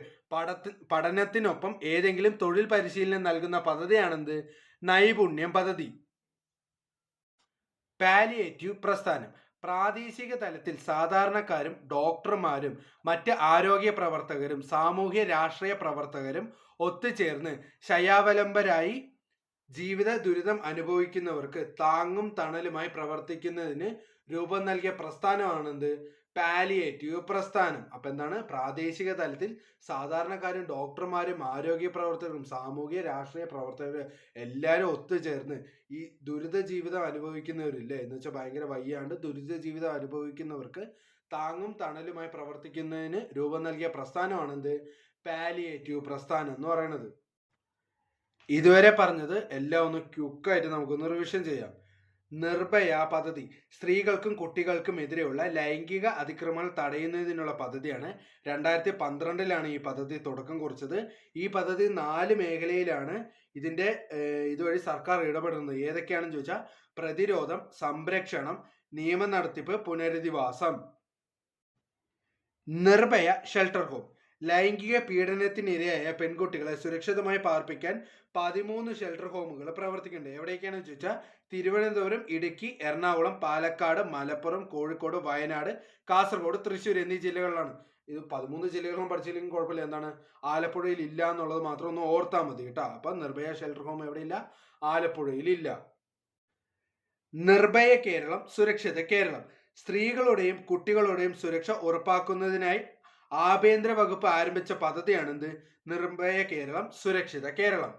പഠനത്തിനൊപ്പം ഏതെങ്കിലും തൊഴിൽ പരിശീലനം നൽകുന്ന പദ്ധതിയാണെന്ത്? നൈപുണ്യം പദ്ധതി. പാലിയേറ്റീവ് പ്രസ്ഥാനം. പ്രാദേശിക തലത്തിൽ സാധാരണക്കാരും ഡോക്ടർമാരും മറ്റ് ആരോഗ്യ പ്രവർത്തകരും സാമൂഹ്യ രാഷ്ട്രീയ പ്രവർത്തകരും ഒത്തുചേർന്ന് ശയ്യാവലംബരായി ജീവിത ദുരിതം അനുഭവിക്കുന്നവർക്ക് താങ്ങും തണലുമായി പ്രവർത്തിക്കുന്നതിന് രൂപം നൽകിയ പ്രസ്ഥാനമാണെന്ത്? പാലിയേറ്റീവ് പ്രസ്ഥാനം. അപ്പൊ എന്താണ്? പ്രാദേശിക തലത്തിൽ സാധാരണക്കാരും ഡോക്ടർമാരും ആരോഗ്യ പ്രവർത്തകരും സാമൂഹ്യ രാഷ്ട്രീയ പ്രവർത്തകരും എല്ലാവരും ഒത്തുചേർന്ന് ഈ ദുരിത ജീവിതം അനുഭവിക്കുന്നവരില്ലേ, എന്ന് വെച്ചാൽ ഭയങ്കര വയ്യാണ്ട് ദുരിത ജീവിതം അനുഭവിക്കുന്നവർക്ക് താങ്ങും തണലുമായി പ്രവർത്തിക്കുന്നതിന് രൂപം നൽകിയ പ്രസ്ഥാനമാണെന്ത്? പാലിയേറ്റീവ് പ്രസ്ഥാനം എന്ന് പറയുന്നത്. ഇതുവരെ പറഞ്ഞത് എല്ലാം ഒന്ന് ക്യുക്കായിട്ട് നമുക്കൊന്ന് റിവിഷൻ ചെയ്യാം. നിർഭയ പദ്ധതി സ്ത്രീകൾക്കും കുട്ടികൾക്കും എതിരെയുള്ള ലൈംഗിക അതിക്രമങ്ങൾ തടയുന്നതിനുള്ള പദ്ധതിയാണ്. 2012 ഈ പദ്ധതി തുടക്കം കുറിച്ചത്. ഈ പദ്ധതി 4 മേഖലയിലാണ് ഇതുവഴി സർക്കാർ ഇടപെടുന്നത്. ഏതൊക്കെയാണെന്ന് ചോദിച്ചാൽ പ്രതിരോധം, സംരക്ഷണം, നിയമ നടത്തിപ്പ്, പുനരധിവാസം. നിർഭയ ഷെൽട്ടർ ഹോം ലൈംഗിക പീഡനത്തിനിരയായ പെൺകുട്ടികളെ സുരക്ഷിതമായി പാർപ്പിക്കാൻ 13 ഷെൽട്ടർ ഹോമുകൾ പ്രവർത്തിക്കുന്നുണ്ട്. എവിടെയൊക്കെയാണെന്ന് ചോദിച്ചാൽ തിരുവനന്തപുരം, ഇടുക്കി, എറണാകുളം, പാലക്കാട്, മലപ്പുറം, കോഴിക്കോട്, വയനാട്, കാസർഗോഡ്, തൃശ്ശൂർ എന്നീ ജില്ലകളിലാണ്. ഇത് 13 ജില്ലകളും പഠിച്ചില്ലെങ്കിൽ കുഴപ്പമില്ല. എന്താണ് ആലപ്പുഴയിൽ ഇല്ല എന്നുള്ളത് മാത്രം ഒന്ന് ഓർത്താൽ മതി കേട്ടോ. അപ്പം നിർഭയ ഷെൽട്ടർ ഹോം എവിടെയില്ല? ആലപ്പുഴയിൽ ഇല്ല. നിർഭയ കേരളം, സുരക്ഷിത കേരളം. സ്ത്രീകളുടെയും കുട്ടികളുടെയും സുരക്ഷ ഉറപ്പാക്കുന്നതിനായി ആഭ്യന്തര വകുപ്പ് ആരംഭിച്ച പദ്ധതിയാണെന്ത്? നിർഭയ കേരളം, സുരക്ഷിത കേരളം.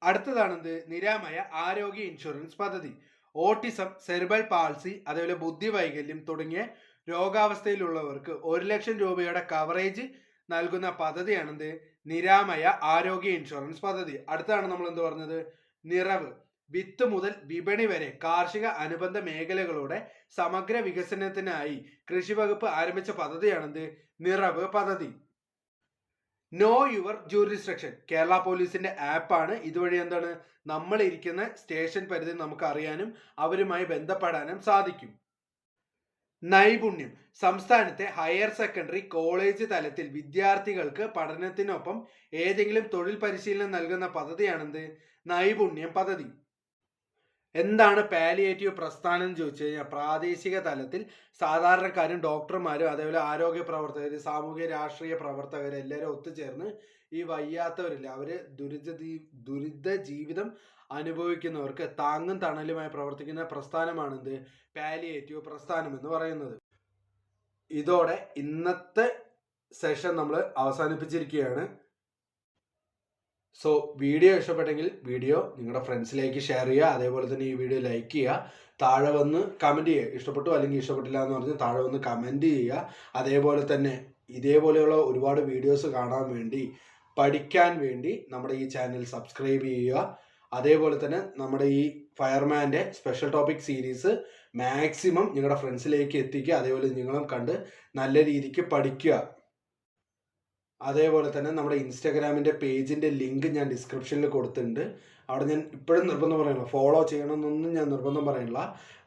അടുത്തതാണെന്ത്? നിരാമയ ആരോഗ്യ ഇൻഷുറൻസ് പദ്ധതി. ഓട്ടിസം, സെറിബ്രൽ പാൾസി, അതേപോലെ ബുദ്ധിവൈകല്യം തുടങ്ങിയ രോഗാവസ്ഥയിലുള്ളവർക്ക് 1,00,000 രൂപയുടെ കവറേജ് നൽകുന്ന പദ്ധതിയാണെന്ത്? നിരാമയ ആരോഗ്യ ഇൻഷുറൻസ് പദ്ധതി. അടുത്താണ് നമ്മൾ എന്ത് പറഞ്ഞത്? നിറവ്. വിത്ത് മുതൽ വിപണി വരെ കാർഷിക അനുബന്ധ മേഖലകളുടെ സമഗ്ര വികസനത്തിനായി കൃഷി വകുപ്പ് ആരംഭിച്ച പദ്ധതിയാണെന്ത്? നിറവ് പദ്ധതി. നോ യുവർ ജൂറിസ്ഡിക്ഷൻ കേരള പോലീസിന്റെ ആപ്പാണ്. ഇതുവഴി എന്താണ് നമ്മൾ ഇരിക്കുന്ന സ്റ്റേഷൻ പരിധി നമുക്ക് അറിയാനും അവരുമായി ബന്ധപ്പെടാനും സാധിക്കും. നൈപുണ്യം. സംസ്ഥാനത്തെ ഹയർ സെക്കൻഡറി, കോളേജ് തലത്തിൽ വിദ്യാർത്ഥികൾക്ക് പഠനത്തിനൊപ്പം ഏതെങ്കിലും തൊഴിൽ പരിശീലനം നൽകുന്ന പദ്ധതിയാണെന്ത്? നൈപുണ്യം പദ്ധതി. എന്താണ് പാലിയേറ്റീവ് പ്രസ്ഥാനം എന്ന് ചോദിച്ചു കഴിഞ്ഞാൽ, പ്രാദേശിക തലത്തിൽ സാധാരണക്കാരും ഡോക്ടർമാരും അതേപോലെ ആരോഗ്യ പ്രവർത്തകർ, സാമൂഹ്യ രാഷ്ട്രീയ പ്രവർത്തകർ എല്ലാവരും ഒത്തുചേർന്ന് ഈ വയ്യാത്തവരില്ല, അവര് ദുരിത ജീവിതം അനുഭവിക്കുന്നവർക്ക് താങ്ങും തണലുമായി പ്രവർത്തിക്കുന്ന പ്രസ്ഥാനമാണെന്ത്? പാലിയേറ്റീവ് പ്രസ്ഥാനം എന്ന് പറയുന്നത്. ഇതോടെ ഇന്നത്തെ സെഷൻ നമ്മൾ അവസാനിപ്പിച്ചിരിക്കുകയാണ്. സോ വീഡിയോ ഇഷ്ടപ്പെട്ടെങ്കിൽ വീഡിയോ നിങ്ങളുടെ ഫ്രണ്ട്സിലേക്ക് ഷെയർ ചെയ്യുക. അതേപോലെ തന്നെ ഈ വീഡിയോ ലൈക്ക് ചെയ്യുക. താഴെ വന്ന് കമൻറ്റ് ചെയ്യുക. ഇഷ്ടപ്പെട്ടു അല്ലെങ്കിൽ ഇഷ്ടപ്പെട്ടില്ല എന്ന് പറഞ്ഞ് താഴെ വന്ന് കമൻറ്റ് ചെയ്യുക. അതേപോലെ തന്നെ ഇതേപോലെയുള്ള ഒരുപാട് വീഡിയോസ് കാണാൻ വേണ്ടി, പഠിക്കാൻ വേണ്ടി നമ്മുടെ ഈ ചാനൽ സബ്സ്ക്രൈബ് ചെയ്യുക. അതേപോലെ തന്നെ നമ്മുടെ ഈ ഫയർമാൻ്റെ സ്പെഷ്യൽ ടോപ്പിക് സീരീസ് മാക്സിമം നിങ്ങളുടെ ഫ്രണ്ട്സിലേക്ക് എത്തിക്കുക. അതേപോലെ നിങ്ങളും കണ്ട് നല്ല രീതിക്ക് പഠിക്കുക. അതേപോലെ തന്നെ നമ്മുടെ ഇൻസ്റ്റാഗ്രാമിൻ്റെ പേജിൻ്റെ ലിങ്ക് ഞാൻ ഡിസ്ക്രിപ്ഷനിൽ കൊടുത്തിട്ടുണ്ട്. അവിടെ ഞാൻ ഇപ്പോഴും നിർബന്ധം പറയണില്ല, ഫോളോ ചെയ്യണമെന്നൊന്നും ഞാൻ നിർബന്ധം പറയണില്ല.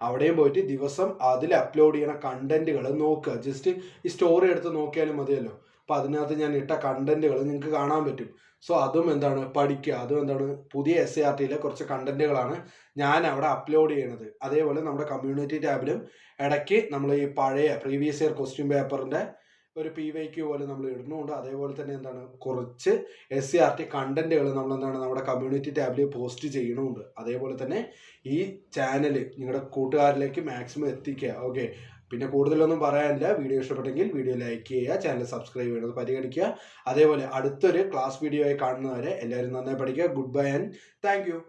അവിടെയും പോയിട്ട് ദിവസം അതിൽ അപ്ലോഡ് ചെയ്യണ കണ്ടന്റുകൾ നോക്കുക. ജസ്റ്റ് ഈ സ്റ്റോറി എടുത്ത് നോക്കിയാലും മതിയല്ലോ. അപ്പോൾ അതിനകത്ത് ഞാൻ ഇട്ട കണ്ടന്റുകൾ നിങ്ങൾക്ക് കാണാൻ പറ്റും. സോ അതും എന്താണ് പഠിക്കുക. അതും എന്താണ് പുതിയ SARTയിലെ കുറച്ച് കണ്ടന്റുകളാണ് ഞാൻ അവിടെ അപ്ലോഡ് ചെയ്യണത്. അതേപോലെ നമ്മുടെ കമ്മ്യൂണിറ്റി ടാബിലും ഇടയ്ക്ക് നമ്മൾ ഈ പഴയ പ്രീവിയസ് ഇയർ ക്വസ്റ്റ്യൻ പേപ്പറിൻ്റെ ഒരു PYQ പോലെ നമ്മൾ ഇടുന്നുണ്ട്. അതേപോലെ തന്നെ എന്താണ് കുറച്ച് SART കണ്ടന്റുകൾ നമ്മൾ എന്താണ് നമ്മുടെ കമ്മ്യൂണിറ്റി ടാബിൽ പോസ്റ്റ് ചെയ്യണമുണ്ട്. അതേപോലെ തന്നെ ഈ ചാനൽ നിങ്ങളുടെ കൂട്ടുകാരിലേക്ക് മാക്സിമം എത്തിക്കുക. ഓക്കെ, പിന്നെ കൂടുതലൊന്നും പറയാനില്ല. വീഡിയോ ഇഷ്ടപ്പെട്ടെങ്കിൽ വീഡിയോ ലൈക്ക് ചെയ്യുക, ചാനൽ സബ്സ്ക്രൈബ് ചെയ്യുന്നത് പരിഗണിക്കുക. അതേപോലെ അടുത്തൊരു ക്ലാസ് വീഡിയോ ആയി കാണുന്നവരെ എല്ലാവരും നന്നായി പഠിക്കുക. Good bye and thank you.